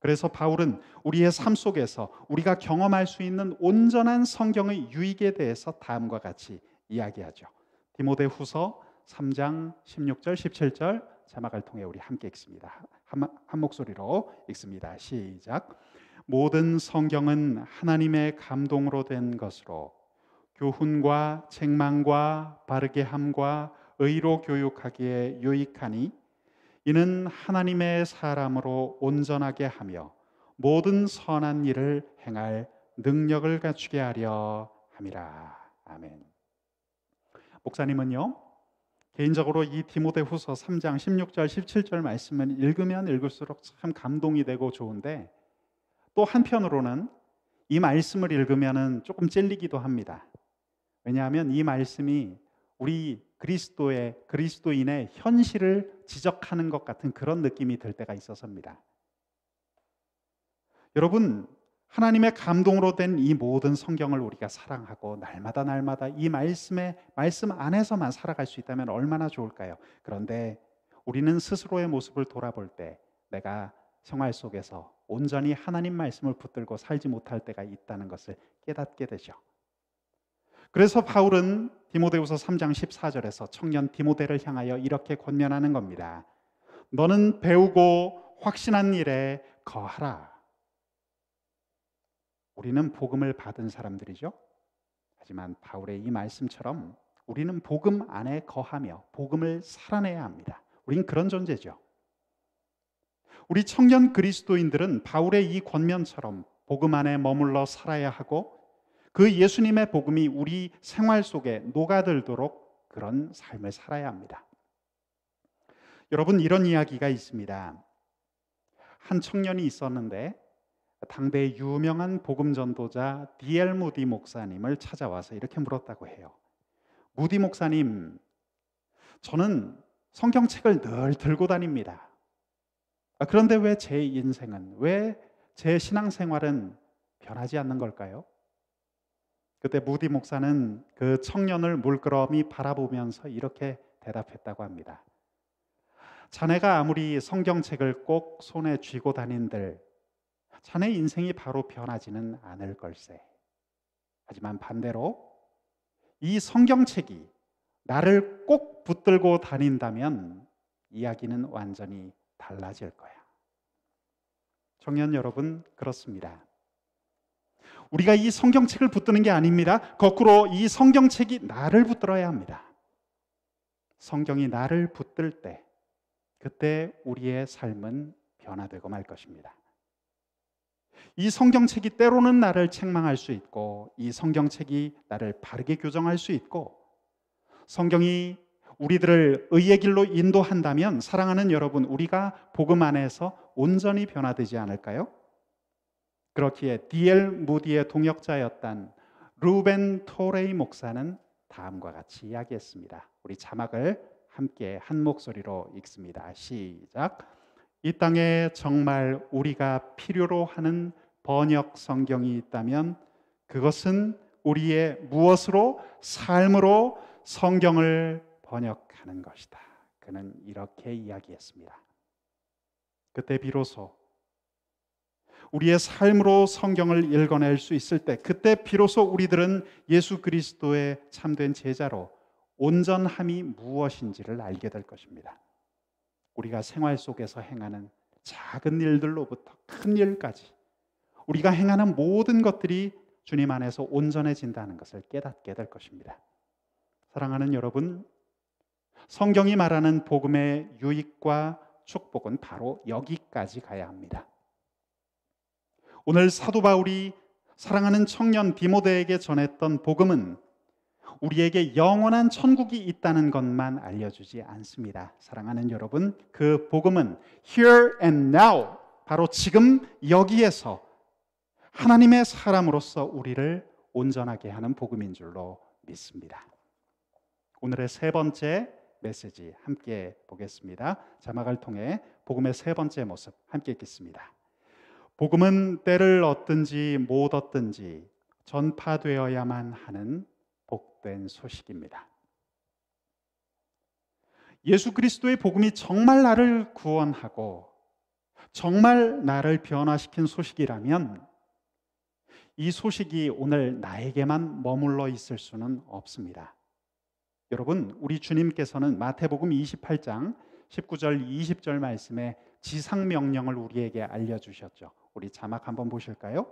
그래서 바울은 우리의 삶 속에서 우리가 경험할 수 있는 온전한 성경의 유익에 대해서 다음과 같이 이야기하죠. 디모데후서 3장 16절 17절 자막을 통해 우리 함께 읽습니다. 한 목소리로 읽습니다. 시작. 모든 성경은 하나님의 감동으로 된 것으로 교훈과 책망과 바르게 함과 의로 교육하기에 유익하니 이는 하나님의 사람으로 온전하게 하며 모든 선한 일을 행할 능력을 갖추게 하려 함이라. 아멘. 목사님은요, 개인적으로 이 디모데후서 3장 16절 17절 말씀을 읽으면 읽을수록 참 감동이 되고 좋은데, 또 한편으로는 이 말씀을 읽으면 조금 찔리기도 합니다. 왜냐하면 이 말씀이 우리 그리스도인의 현실을 지적하는 것 같은 그런 느낌이 들 때가 있어서입니다. 여러분, 하나님의 감동으로 된 이 모든 성경을 우리가 사랑하고 날마다 이 말씀 안에서만 살아갈 수 있다면 얼마나 좋을까요? 그런데 우리는 스스로의 모습을 돌아볼 때 내가 생활 속에서 온전히 하나님 말씀을 붙들고 살지 못할 때가 있다는 것을 깨닫게 되죠. 그래서 바울은 디모데후서 3장 14절에서 청년 디모데를 향하여 이렇게 권면하는 겁니다. 너는 배우고 확신한 일에 거하라. 우리는 복음을 받은 사람들이죠. 하지만 바울의 이 말씀처럼 우리는 복음 안에 거하며 복음을 살아내야 합니다. 우린 그런 존재죠. 우리 청년 그리스도인들은 바울의 이 권면처럼 복음 안에 머물러 살아야 하고 그 예수님의 복음이 우리 생활 속에 녹아들도록 그런 삶을 살아야 합니다. 여러분, 이런 이야기가 있습니다. 한 청년이 있었는데 당대의 유명한 복음 전도자 D.L. 무디 목사님을 찾아와서 이렇게 물었다고 해요. 무디 목사님, 저는 성경책을 늘 들고 다닙니다. 그런데 왜 제 인생은, 왜 제 신앙생활은 변하지 않는 걸까요? 그때 무디 목사는 그 청년을 물끄러미 바라보면서 이렇게 대답했다고 합니다. 자네가 아무리 성경책을 꼭 손에 쥐고 다닌들 자네 인생이 바로 변하지는 않을 걸세. 하지만 반대로 이 성경책이 나를 꼭 붙들고 다닌다면 이야기는 완전히 달라질 거야. 청년 여러분, 그렇습니다. 우리가 이 성경책을 붙드는 게 아닙니다. 거꾸로 이 성경책이 나를 붙들어야 합니다. 성경이 나를 붙들 때 그때 우리의 삶은 변화되고 말 것입니다. 이 성경책이 때로는 나를 책망할 수 있고, 이 성경책이 나를 바르게 교정할 수 있고, 성경이 우리들을 의의 길로 인도한다면 사랑하는 여러분, 우리가 복음 안에서 온전히 변화되지 않을까요? 그렇기에 D.L. 무디의 동역자였던 루벤 토레이 목사는 다음과 같이 이야기했습니다. 우리 자막을 함께 한 목소리로 읽습니다. 시작. 이 땅에 정말 우리가 필요로 하는 번역 성경이 있다면 그것은 우리의 무엇으로? 삶으로 성경을 번역하는 것이다. 그는 이렇게 이야기했습니다. 그때 비로소 우리의 삶으로 성경을 읽어낼 수 있을 때, 그때 비로소 우리들은 예수 그리스도의 참된 제자로 온전함이 무엇인지를 알게 될 것입니다. 우리가 생활 속에서 행하는 작은 일들로부터 큰 일까지 우리가 행하는 모든 것들이 주님 안에서 온전해진다는 것을 깨닫게 될 것입니다. 사랑하는 여러분, 성경이 말하는 복음의 유익과 축복은 바로 여기까지 가야 합니다. 오늘 사도 바울이 사랑하는 청년 디모데에게 전했던 복음은 우리에게 영원한 천국이 있다는 것만 알려주지 않습니다. 사랑하는 여러분, 그 복음은 here and now, 바로 지금 여기에서 하나님의 사람으로서 우리를 온전하게 하는 복음인 줄로 믿습니다. 오늘의 세 번째 메시지 함께 보겠습니다. 자막을 통해 복음의 세 번째 모습 함께 읽겠습니다. 복음은 때를 얻든지 못 얻든지 전파되어야만 하는 복된 소식입니다. 예수 그리스도의 복음이 정말 나를 구원하고 정말 나를 변화시킨 소식이라면 이 소식이 오늘 나에게만 머물러 있을 수는 없습니다. 여러분, 우리 주님께서는 마태복음 28장 19절 20절 말씀에 지상명령을 우리에게 알려주셨죠. 우리 자막 한번 보실까요?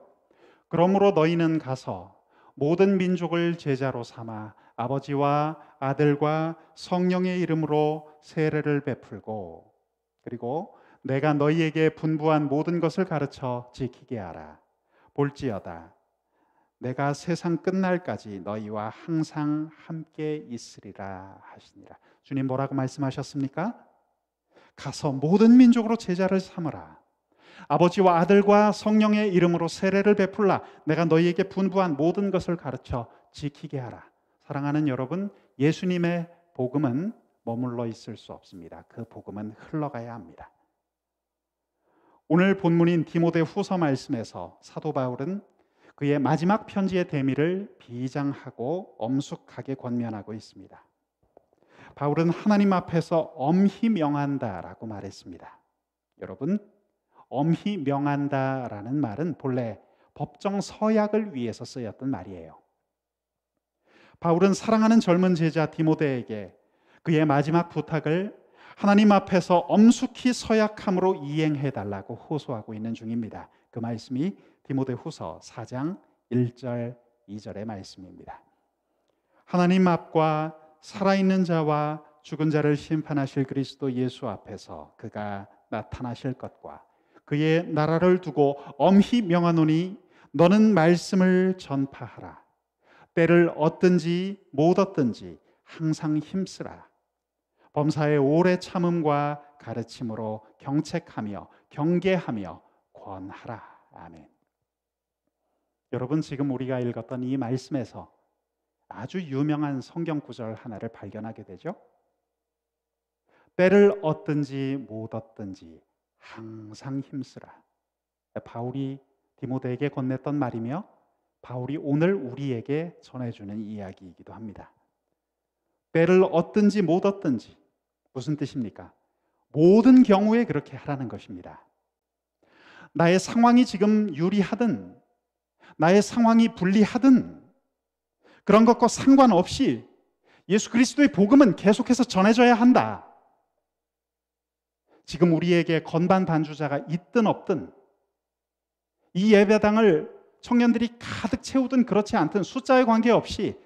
그러므로 너희는 가서 모든 민족을 제자로 삼아 아버지와 아들과 성령의 이름으로 세례를 베풀고, 그리고 내가 너희에게 분부한 모든 것을 가르쳐 지키게 하라. 볼지어다 내가 세상 끝날까지 너희와 항상 함께 있으리라 하시니라. 주님 뭐라고 말씀하셨습니까? 가서 모든 민족으로 제자를 삼으라. 아버지와 아들과 성령의 이름으로 세례를 베풀라. 내가 너희에게 분부한 모든 것을 가르쳐 지키게 하라. 사랑하는 여러분, 예수님의 복음은 머물러 있을 수 없습니다. 그 복음은 흘러가야 합니다. 오늘 본문인 디모데 후서 말씀에서 사도 바울은 그의 마지막 편지의 대미를 비장하고 엄숙하게 권면하고 있습니다. 바울은 하나님 앞에서 엄히 명한다라고 말했습니다. 여러분, 엄히 명한다라는 말은 본래 법정 서약을 위해서 쓰였던 말이에요. 바울은 사랑하는 젊은 제자 디모데에게 그의 마지막 부탁을 하나님 앞에서 엄숙히 서약함으로 이행해달라고 호소하고 있는 중입니다. 그 말씀이 디모데 후서 4장 1절 2절의 말씀입니다. 하나님 앞과 살아있는 자와 죽은 자를 심판하실 그리스도 예수 앞에서 그가 나타나실 것과 그의 나라를 두고 엄히 명하노니 너는 말씀을 전파하라. 때를 얻든지 못 얻든지 항상 힘쓰라. 범사의 오래 참음과 가르침으로 경책하며 경계하며 권하라. 아멘. 여러분, 지금 우리가 읽었던 이 말씀에서 아주 유명한 성경 구절 하나를 발견하게 되죠. 때를 얻든지 못 얻든지 항상 힘쓰라. 바울이 디모데에게 건넸던 말이며 바울이 오늘 우리에게 전해주는 이야기이기도 합니다. 때를 얻든지 못 얻든지 무슨 뜻입니까? 모든 경우에 그렇게 하라는 것입니다. 나의 상황이 지금 유리하든 나의 상황이 불리하든 그런 것과 상관없이 예수 그리스도의 복음은 계속해서 전해져야 한다. 지금 우리에게 건반 반주자가 있든 없든 이 예배당을 청년들이 가득 채우든 그렇지 않든 숫자에 관계없이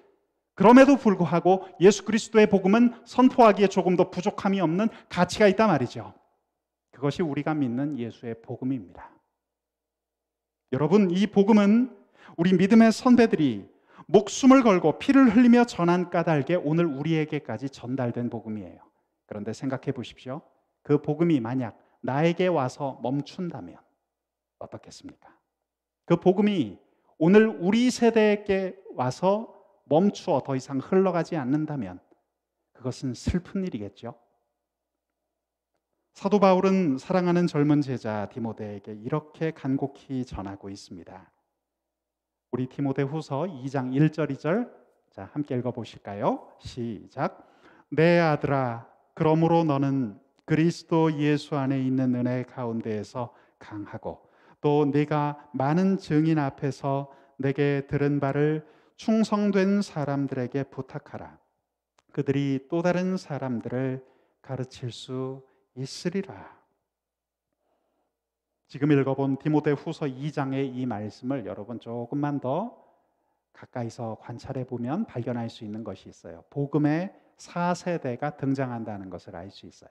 그럼에도 불구하고 예수 그리스도의 복음은 선포하기에 조금 더 부족함이 없는 가치가 있단 말이죠. 그것이 우리가 믿는 예수의 복음입니다. 여러분, 이 복음은 우리 믿음의 선배들이 목숨을 걸고 피를 흘리며 전한 까닭에 오늘 우리에게까지 전달된 복음이에요. 그런데 생각해 보십시오. 그 복음이 만약 나에게 와서 멈춘다면 어떻겠습니까? 그 복음이 오늘 우리 세대에게 와서 멈추어 더 이상 흘러가지 않는다면 그것은 슬픈 일이겠죠. 사도 바울은 사랑하는 젊은 제자 디모데에게 이렇게 간곡히 전하고 있습니다. 우리 디모데후서 2장 1절 2절 자, 함께 읽어보실까요? 시작. 내 아들아, 그러므로 너는 그리스도 예수 안에 있는 은혜 가운데에서 강하고 또 네가 많은 증인 앞에서 내게 들은 바를 충성된 사람들에게 부탁하라. 그들이 또 다른 사람들을 가르칠 수 있으리라. 지금 읽어본 디모데후서 2장의 이 말씀을 여러분 조금만 더 가까이서 관찰해 보면 발견할 수 있는 것이 있어요. 복음의 4세대가 등장한다는 것을 알 수 있어요.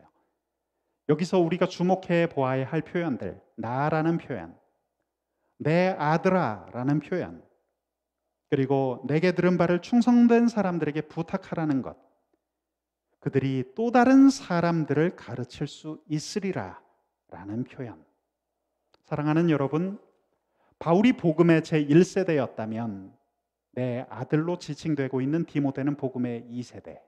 여기서 우리가 주목해 보아야 할 표현들, 나라는 표현, 내 아들아 라는 표현, 그리고 내게 들은 바를 충성된 사람들에게 부탁하라는 것, 그들이 또 다른 사람들을 가르칠 수 있으리라 라는 표현. 사랑하는 여러분, 바울이 복음의 제1세대였다면 내 아들로 지칭되고 있는 디모데는 복음의 2세대,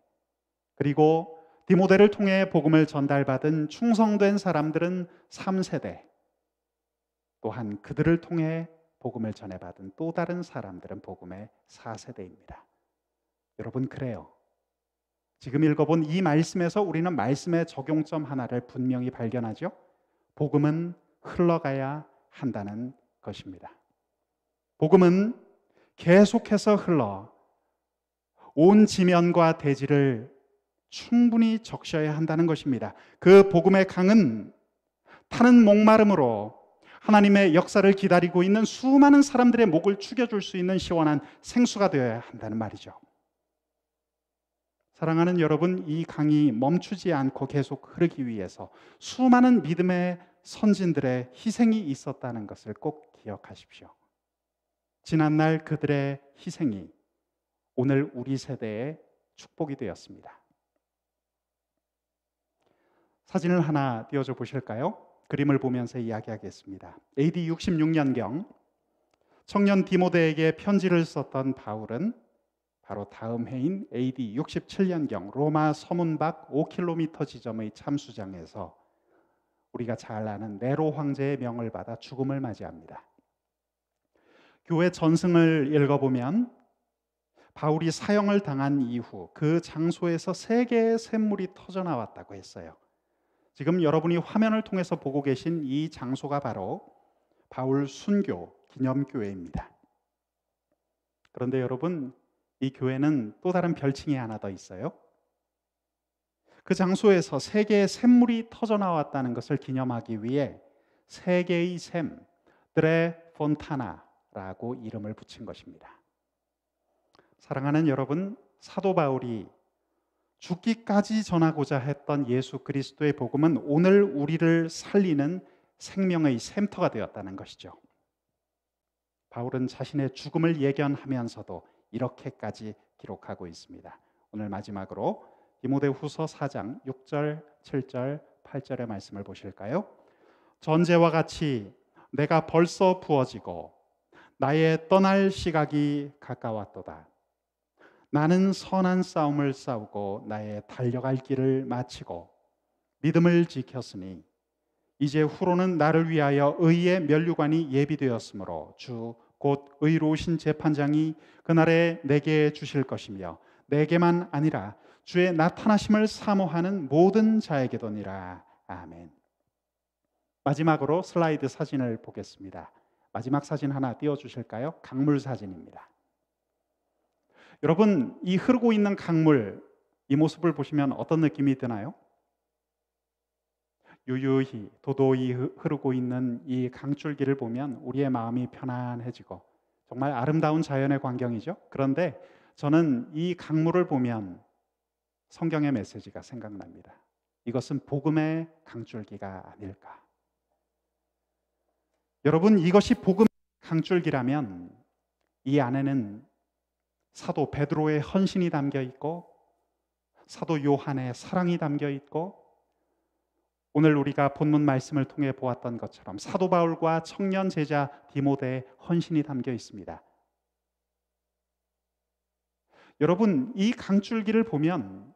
그리고 디모데를 통해 복음을 전달받은 충성된 사람들은 3세대, 또한 그들을 통해 복음을 전해받은 또 다른 사람들은 복음의 4세대입니다. 여러분, 그래요. 지금 읽어본 이 말씀에서 우리는 말씀의 적용점 하나를 분명히 발견하죠. 복음은 흘러가야 한다는 것입니다. 복음은 계속해서 흘러 온 지면과 대지를 충분히 적셔야 한다는 것입니다. 그 복음의 강은 타는 목마름으로 하나님의 역사를 기다리고 있는 수많은 사람들의 목을 축여줄 수 있는 시원한 생수가 되어야 한다는 말이죠. 사랑하는 여러분, 이 강이 멈추지 않고 계속 흐르기 위해서 수많은 믿음의 선진들의 희생이 있었다는 것을 꼭 기억하십시오. 지난날 그들의 희생이 오늘 우리 세대의 축복이 되었습니다. 사진을 하나 띄워줘 보실까요? 그림을 보면서 이야기하겠습니다. AD 66년경 청년 디모데에게 편지를 썼던 바울은 바로 다음 해인 AD 67년경 로마 서문 밖 5km 지점의 참수장에서 우리가 잘 아는 네로 황제의 명을 받아 죽음을 맞이합니다. 교회 전승을 읽어보면 바울이 사형을 당한 이후 그 장소에서 3개의 샘물이 터져나왔다고 했어요. 지금 여러분이 화면을 통해서 보고 계신 이 장소가 바로 바울 순교 기념교회입니다. 그런데 여러분, 이 교회는 또 다른 별칭이 하나 더 있어요. 그 장소에서 3개의 샘물이 터져나왔다는 것을 기념하기 위해 3개의 샘, 드레 폰타나라고 이름을 붙인 것입니다. 사랑하는 여러분, 사도 바울이 죽기까지 전하고자 했던 예수 그리스도의 복음은 오늘 우리를 살리는 생명의 샘터가 되었다는 것이죠. 바울은 자신의 죽음을 예견하면서도 이렇게까지 기록하고 있습니다. 오늘 마지막으로 디모데후서 4장 6절, 7절, 8절의 말씀을 보실까요? 전제와 같이 내가 벌써 부어지고 나의 떠날 시각이 가까웠도다. 나는 선한 싸움을 싸우고 나의 달려갈 길을 마치고 믿음을 지켰으니 이제 후로는 나를 위하여 의의 면류관이 예비되었으므로 주 곧 의로우신 재판장이 그날에 내게 주실 것이며 내게만 아니라 주의 나타나심을 사모하는 모든 자에게도니라. 아멘. 마지막으로 슬라이드 사진을 보겠습니다. 마지막 사진 하나 띄워주실까요? 강물 사진입니다. 여러분, 이 흐르고 있는 강물, 이 모습을 보시면 어떤 느낌이 드나요? 유유히 도도히 흐르고 있는 이 강줄기를 보면 우리의 마음이 편안해지고 정말 아름다운 자연의 광경이죠. 그런데 저는 이 강물을 보면 성경의 메시지가 생각납니다. 이것은 복음의 강줄기가 아닐까. 여러분, 이것이 복음의 강줄기라면 이 안에는 사도 베드로의 헌신이 담겨 있고 사도 요한의 사랑이 담겨 있고 오늘 우리가 본문 말씀을 통해 보았던 것처럼 사도 바울과 청년 제자 디모데의 헌신이 담겨 있습니다. 여러분, 이 강줄기를 보면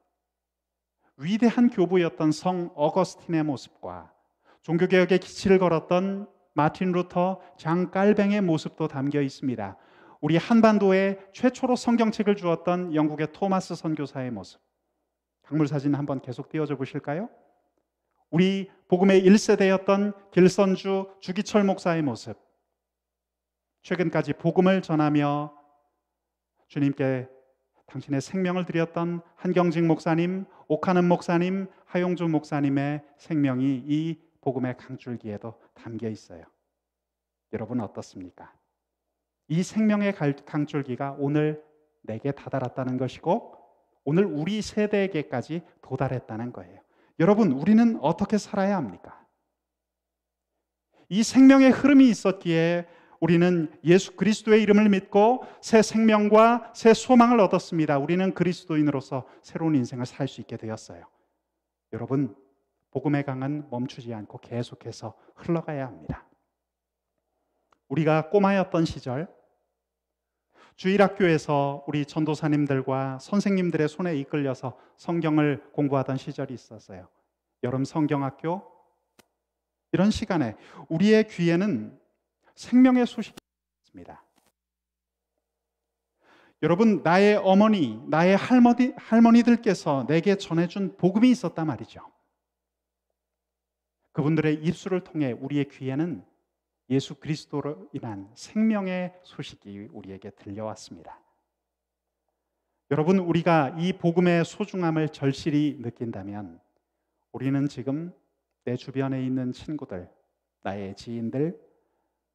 위대한 교부였던 성 어거스틴의 모습과 종교개혁의 기치를 걸었던 마틴 루터, 장 깔뱅의 모습도 담겨 있습니다. 우리 한반도에 최초로 성경책을 주었던 영국의 토마스 선교사의 모습, 강물 사진 한번 계속 띄워줘 보실까요? 우리 복음의 1세대였던 길선주 주기철 목사의 모습, 최근까지 복음을 전하며 주님께 당신의 생명을 드렸던 한경직 목사님, 옥하는 목사님, 하용주 목사님의 생명이 이 복음의 강줄기에도 담겨 있어요. 여러분 어떻습니까? 이 생명의 강줄기가 오늘 내게 다다랐다는 것이고 오늘 우리 세대에게까지 도달했다는 거예요. 여러분, 우리는 어떻게 살아야 합니까? 이 생명의 흐름이 있었기에 우리는 예수 그리스도의 이름을 믿고 새 생명과 새 소망을 얻었습니다. 우리는 그리스도인으로서 새로운 인생을 살 수 있게 되었어요. 여러분, 복음의 강은 멈추지 않고 계속해서 흘러가야 합니다. 우리가 꼬마였던 시절 주일학교에서 우리 전도사님들과 선생님들의 손에 이끌려서 성경을 공부하던 시절이 있었어요. 여름 성경학교, 이런 시간에 우리의 귀에는 생명의 소식이 있습니다. 여러분, 나의 어머니, 나의 할머니들께서 내게 전해준 복음이 있었단 말이죠. 그분들의 입술을 통해 우리의 귀에는 예수 그리스도로 인한 생명의 소식이 우리에게 들려왔습니다. 여러분, 우리가 이 복음의 소중함을 절실히 느낀다면 우리는 지금 내 주변에 있는 친구들, 나의 지인들,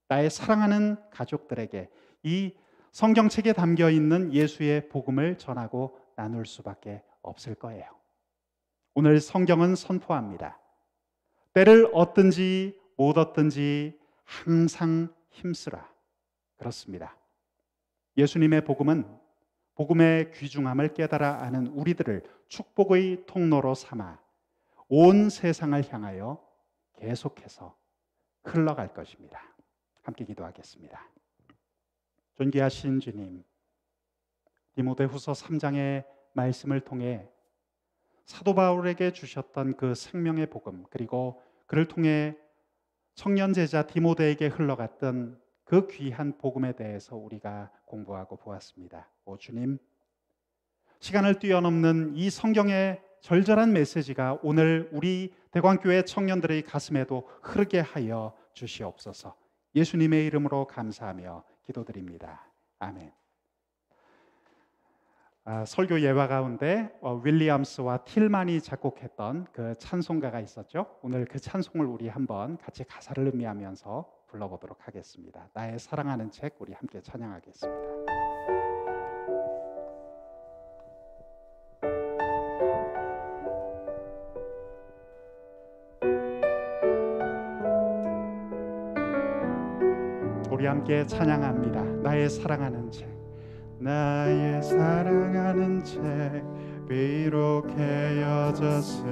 나의 사랑하는 가족들에게 이 성경책에 담겨 있는 예수의 복음을 전하고 나눌 수밖에 없을 거예요. 오늘 성경은 선포합니다. 때를 얻든지 못 얻든지 항상 힘쓰라. 그렇습니다. 예수님의 복음은 복음의 귀중함을 깨달아 아는 우리들을 축복의 통로로 삼아 온 세상을 향하여 계속해서 흘러갈 것입니다. 함께 기도하겠습니다. 존귀하신 주님, 디모데후서 3장의 말씀을 통해 사도 바울에게 주셨던 그 생명의 복음, 그리고 그를 통해 청년 제자 디모데에게 흘러갔던 그 귀한 복음에 대해서 우리가 공부하고 보았습니다. 오 주님, 시간을 뛰어넘는 이 성경의 절절한 메시지가 오늘 우리 대광교회 청년들의 가슴에도 흐르게 하여 주시옵소서. 예수님의 이름으로 감사하며 기도드립니다. 아멘. 설교 예화 가운데 윌리엄스와 틸만이 작곡했던 그 찬송가가 있었죠. 오늘 그 찬송을 우리 한번 같이 가사를 음미하면서 불러보도록 하겠습니다. 나의 사랑하는 책, 우리 함께 찬양하겠습니다. 우리 함께 찬양합니다. 나의 사랑하는 책. 나의 사랑하는 책, 비록 헤어졌으나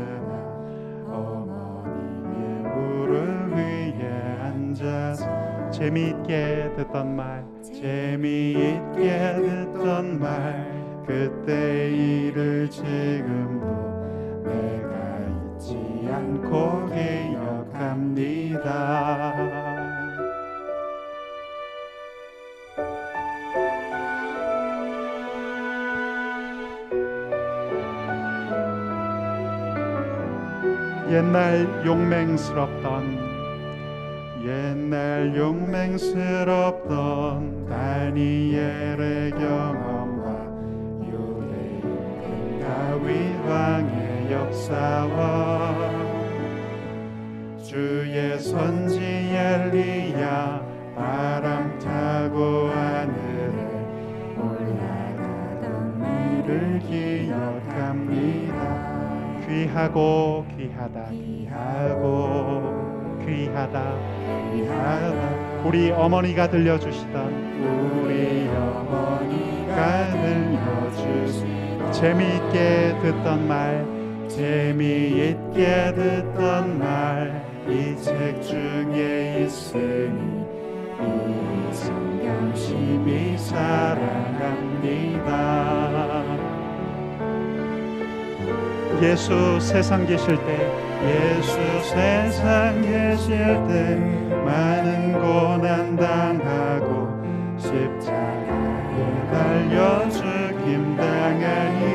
어머니의 무릎 위에 앉아서 재미있게 듣던 말, 재미있게 듣던 말, 그때 일을 지금도 내가 잊지 않고 기억합니다. 옛날 용맹스럽던 다니엘의 경험과 유대인 다윗 왕의 역사와 주의 선지 엘리야 바람 타고 하늘에 올라가던 일을 기억합니다. 귀하고 귀하다 귀하고 귀하다 귀하다. 우리 어머니가 들려주시던 우리 어머니가 들려주시던 재미있게 듣던 말 재미있게 듣던 말 이 책 중에 있으니 이 성경 심히 사랑합니다. 예수 세상 계실 때 예수 세상 계실 때 많은 고난 당하고 십자가에 달려 죽임 당하니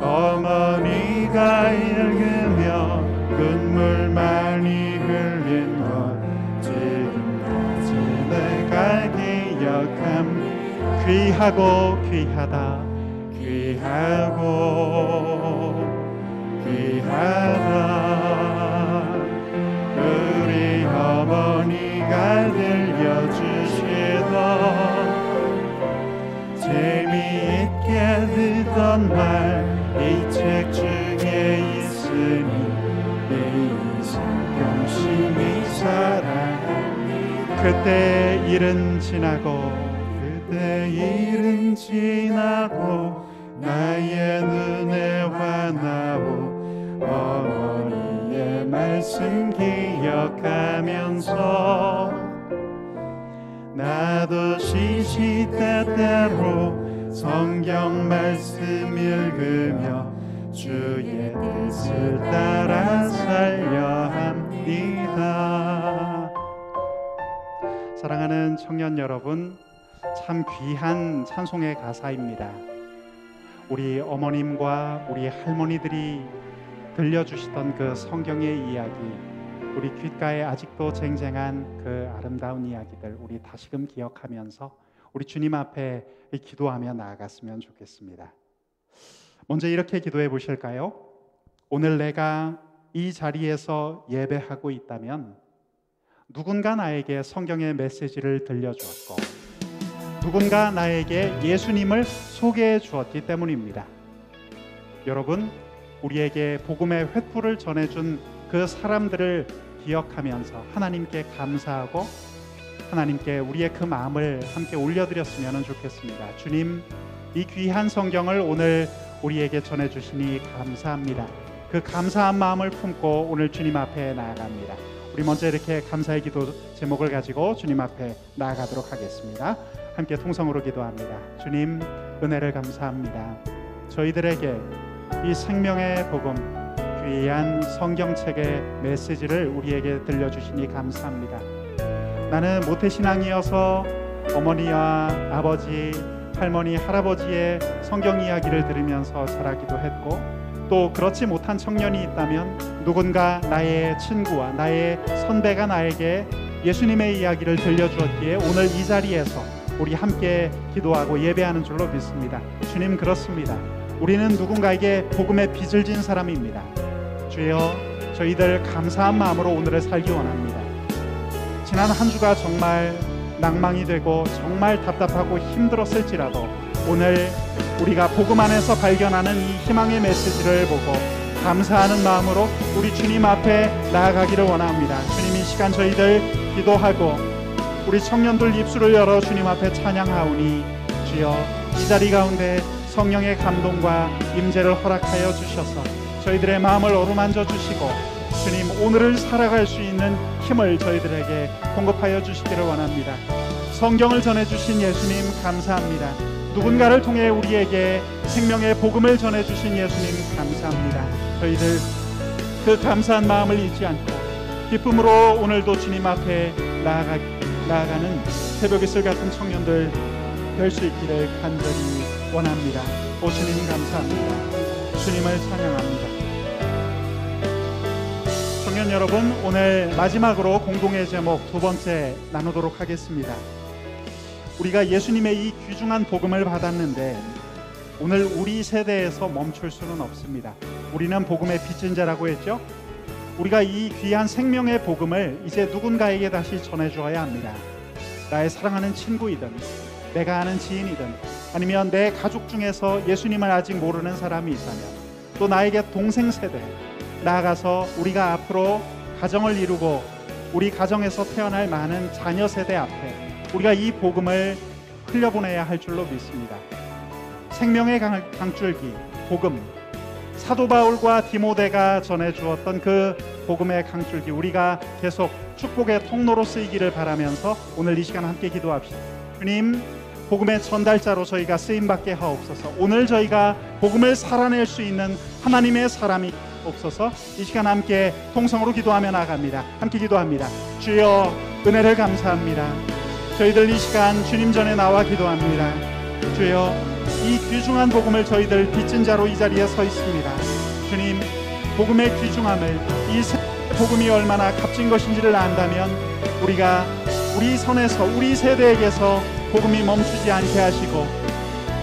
어머니가 읽으며 눈물 많이 흘린 것 지금까지 내가 기억합니다. 귀하고 귀하다 귀하고 귀하다. 우리 어머니가 들려주시던 재미있게 듣던 말 이 책 중에 있으니 이 성경 심히 사랑합니다. 그때 일은 지나고 그때 일은 지나고 나의 눈에 환하고 어머니의 말씀 기억하면서 나도 시시때때로 성경 말씀 읽으며 주의 뜻을 따라 살려 합니다. 사랑하는 청년 여러분, 참 귀한 찬송의 가사입니다. 우리 어머님과 우리 할머니들이 들려주시던 그 성경의 이야기, 우리 귓가에 아직도 쟁쟁한 그 아름다운 이야기들 우리 다시금 기억하면서 우리 주님 앞에 기도하며 나아갔으면 좋겠습니다. 먼저 이렇게 기도해 보실까요? 오늘 내가 이 자리에서 예배하고 있다면 누군가 나에게 성경의 메시지를 들려주었고 누군가 나에게 예수님을 소개해 주었기 때문입니다. 여러분, 우리에게 복음의 횃불을 전해준 그 사람들을 기억하면서 하나님께 감사하고 하나님께 우리의 그 마음을 함께 올려드렸으면 좋겠습니다. 주님, 이 귀한 성경을 오늘 우리에게 전해주시니 감사합니다. 그 감사한 마음을 품고 오늘 주님 앞에 나아갑니다. 우리 먼저 이렇게 감사의 기도 제목을 가지고 주님 앞에 나아가도록 하겠습니다. 함께 통성으로 기도합니다. 주님, 은혜를 감사합니다. 저희들에게 이 생명의 복음, 귀한 성경책의 메시지를 우리에게 들려주시니 감사합니다. 나는 모태신앙이어서 어머니와 아버지, 할머니, 할아버지의 성경 이야기를 들으면서 자라기도 했고 또 그렇지 못한 청년이 있다면 누군가 나의 친구와 나의 선배가 나에게 예수님의 이야기를 들려주었기에 오늘 이 자리에서 우리 함께 기도하고 예배하는 줄로 믿습니다. 주님, 그렇습니다. 우리는 누군가에게 복음의 빚을 진 사람입니다. 주여, 저희들 감사한 마음으로 오늘을 살기 원합니다. 지난 한 주가 정말 낭망이 되고 정말 답답하고 힘들었을지라도 오늘 우리가 복음 안에서 발견하는 이 희망의 메시지를 보고 감사하는 마음으로 우리 주님 앞에 나아가기를 원합니다. 주님, 이 시간 저희들 기도하고 우리 청년들 입술을 열어 주님 앞에 찬양하오니 주여, 이 자리 가운데 성령의 감동과 임재를 허락하여 주셔서 저희들의 마음을 어루만져 주시고 주님, 오늘을 살아갈 수 있는 힘을 저희들에게 공급하여 주시기를 원합니다. 성경을 전해주신 예수님 감사합니다. 누군가를 통해 우리에게 생명의 복음을 전해주신 예수님 감사합니다. 저희들 그 감사한 마음을 잊지 않고 기쁨으로 오늘도 주님 앞에 나아가는 새벽 이슬 같은 청년들 될 수 있기를 간절히 원합니다. 오 주님 감사합니다. 주님을 찬양합니다. 청년 여러분, 오늘 마지막으로 공동의 제목 두 번째 나누도록 하겠습니다. 우리가 예수님의 이 귀중한 복음을 받았는데 오늘 우리 세대에서 멈출 수는 없습니다. 우리는 복음의 빚진 자라고 했죠. 우리가 이 귀한 생명의 복음을 이제 누군가에게 다시 전해주어야 합니다. 나의 사랑하는 친구이든 내가 아는 지인이든 아니면 내 가족 중에서 예수님을 아직 모르는 사람이 있다면 또 나에게 동생 세대, 나아가서 우리가 앞으로 가정을 이루고 우리 가정에서 태어날 많은 자녀 세대 앞에 우리가 이 복음을 흘려보내야 할 줄로 믿습니다. 생명의 강줄기 복음, 사도 바울과 디모데가 전해주었던 그 복음의 강줄기, 우리가 계속 축복의 통로로 쓰이기를 바라면서 오늘 이 시간 함께 기도합시다. 주님, 복음의 전달자로 저희가 쓰임받게 하옵소서. 오늘 저희가 복음을 살아낼 수 있는 하나님의 사람이 없어서 이 시간 함께 통성으로 기도하며 나아갑니다. 함께 기도합니다. 주여, 은혜를 감사합니다. 저희들 이 시간 주님 전에 나와 기도합니다. 주여, 이 귀중한 복음을 저희들 빚진 자로 이 자리에 서 있습니다. 주님, 복음의 귀중함을, 이 복음이 얼마나 값진 것인지를 안다면 우리가 우리 선에서, 우리 세대에게서 복음이 멈추지 않게 하시고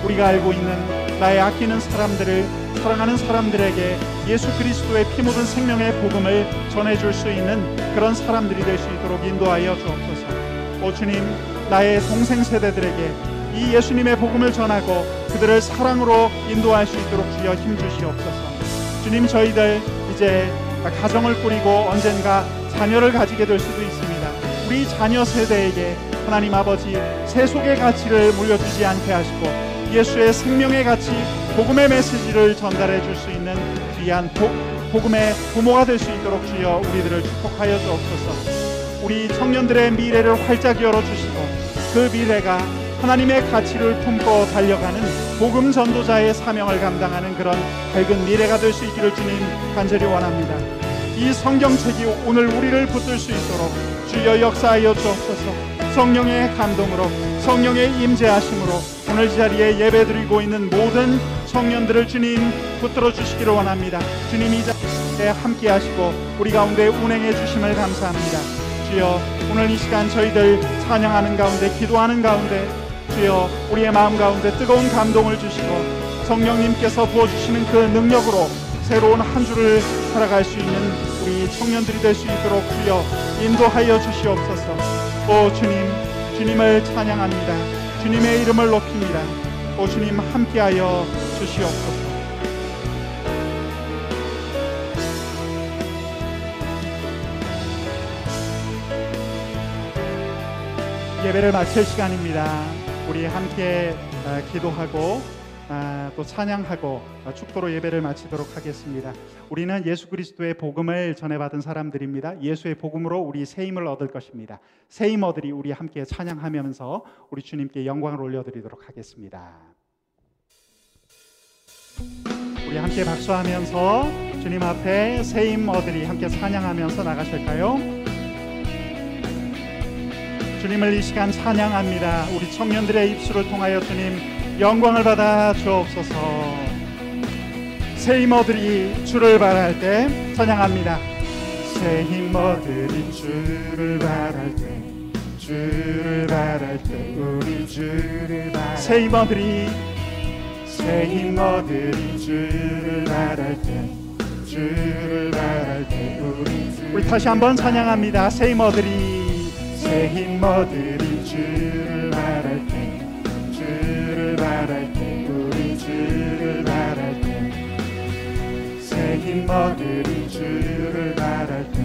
우리가 알고 있는 나의 아끼는 사람들을, 사랑하는 사람들에게 예수 그리스도의 피 묻은 생명의 복음을 전해줄 수 있는 그런 사람들이 될 수 있도록 인도하여 주옵소서. 오 주님, 나의 동생 세대들에게 이 예수님의 복음을 전하고 그들을 사랑으로 인도할 수 있도록 주여 힘주시옵소서. 주님, 저희들 이제 가정을 꾸리고 언젠가 자녀를 가지게 될 수도 있습니다. 우리 자녀 세대에게 하나님 아버지 세속의 가치를 물려주지 않게 하시고 예수의 생명의 가치, 복음의 메시지를 전달해 줄 수 있는 귀한 복음의 부모가 될 수 있도록 주여 우리들을 축복하여 주옵소서. 우리 청년들의 미래를 활짝 열어주시고 그 미래가 하나님의 가치를 품고 달려가는 복음 전도자의 사명을 감당하는 그런 밝은 미래가 될 수 있기를 주님 간절히 원합니다. 이 성경책이 오늘 우리를 붙들 수 있도록 주여 역사하여 주옵소서. 성령의 감동으로, 성령의 임재하심으로 오늘 이 자리에 예배드리고 있는 모든 청년들을 주님 붙들어 주시기를 원합니다. 주님, 이 자리에 함께 하시고 우리 가운데 운행해 주심을 감사합니다. 주여, 오늘 이 시간 저희들 찬양하는 가운데, 기도하는 가운데 주여 우리의 마음 가운데 뜨거운 감동을 주시고 성령님께서 부어주시는 그 능력으로 새로운 한 주를 살아갈 수 있는 우리 청년들이 될 수 있도록 주여 인도하여 주시옵소서. 오 주님, 주님을 찬양합니다. 주님의 이름을 높입니다. 오 주님, 함께하여 주시옵소서. 예배를 마칠 시간입니다. 우리 함께 기도하고 또 찬양하고 축도로 예배를 마치도록 하겠습니다. 우리는 예수 그리스도의 복음을 전해받은 사람들입니다. 예수의 복음으로 우리 새 힘을 얻을 것입니다. 새 힘 얻으리 우리 함께 찬양하면서 우리 주님께 영광을 올려드리도록 하겠습니다. 우리 함께 박수하면서 주님 앞에 새 힘 얻으리 함께 찬양하면서 나가실까요? 주님을 이 시간 찬양합니다. 우리 청년들의 입술을 통하여 주님 영광을 받아 주옵소서. 새 힘 얻으리 주를 바랄 때 찬양합니다. 새 힘 얻으리 주를 바랄 때, 주를 바랄 때, 우리 주를 바랄 때, 새 힘 얻으리, 새 힘 얻으리 주를 바랄 때, 주를 바랄 때, 우리 다시 한번 찬양합니다. 새 힘 얻으리, 새 힘 얻으리 주를 바랄 때, 주를 바랄 때, 우리 주를 바랄 때, 새 힘 얻으리 주를 바랄 때,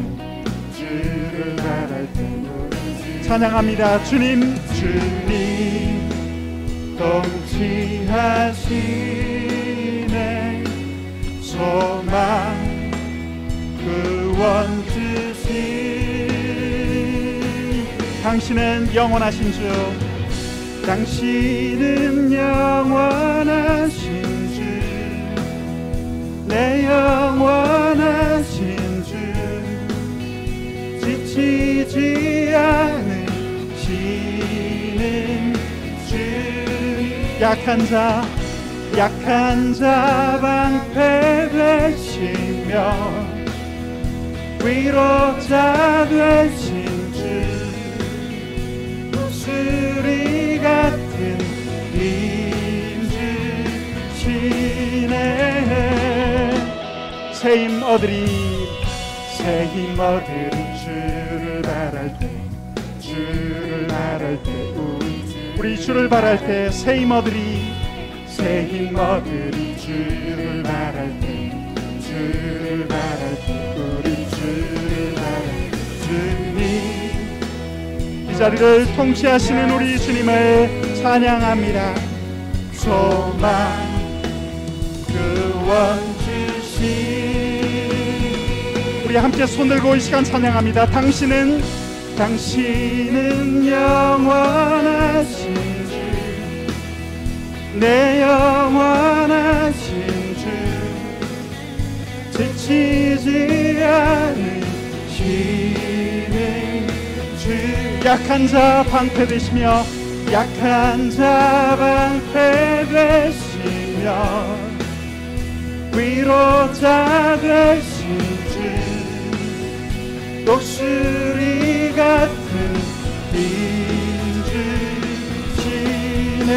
주를 바랄 때, 우리 찬양합니다. 주님, 주님 통치하시네, 소망 구원 주시. 당신은 영원하신 주, 당신은 영원하신 주, 내 영원하신 주, 지치지 않으시는 주. 약한 자 방패 되시며 위로자 되신 수리 같은 힘 주시네. 새 힘 얻으리, 새 힘 얻으리 주를 바랄 때, 주를 바랄 때, 우리 주를 바랄 때 새 힘 얻으리, 새 힘 얻으리 주를 바랄 때, 주를 바랄 우리 주를 바랄 주님. 이 자리를 통치하시는 우리 주님을 찬양합니다. 소망 구원 주신 우리 함께 손들고 이 시간 찬양합니다. 당신은 영원하신 주, 내 영원하신 주, 지치지 않으시는 주. 약한 자 방패되시며 약한 자 방패되시며 위로자 되신 주, 독수리 같은 힘주시네.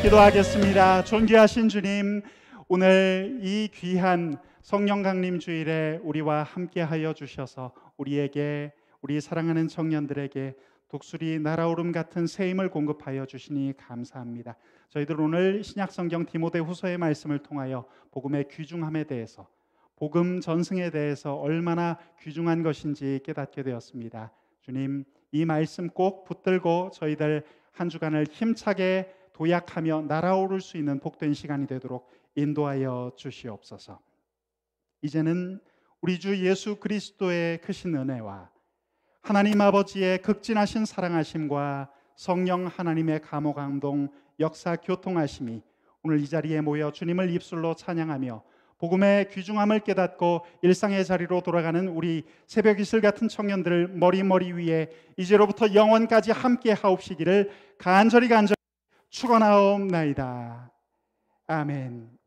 기도하겠습니다. 존귀하신 주님, 오늘 이 귀한 성령 강림 주일에 우리와 함께하여 주셔서 우리에게, 우리 사랑하는 청년들에게 독수리 날아오름 같은 새 힘을 공급하여 주시니 감사합니다. 저희들 오늘 신약성경 디모데후서의 말씀을 통하여 복음의 귀중함에 대해서, 복음 전승에 대해서 얼마나 귀중한 것인지 깨닫게 되었습니다. 주님, 이 말씀 꼭 붙들고 저희들 한 주간을 힘차게 도약하며 날아오를 수 있는 복된 시간이 되도록 인도하여 주시옵소서. 이제는 우리 주 예수 그리스도의 크신 은혜와 하나님 아버지의 극진하신 사랑하심과 성령 하나님의 감호감동 역사 교통하심이 오늘 이 자리에 모여 주님을 입술로 찬양하며 복음의 귀중함을 깨닫고 일상의 자리로 돌아가는 우리 새벽 이슬 같은 청년들을 머리 위에 이제로부터 영원까지 함께 하옵시기를 간절히 축원하옵나이다. 아멘.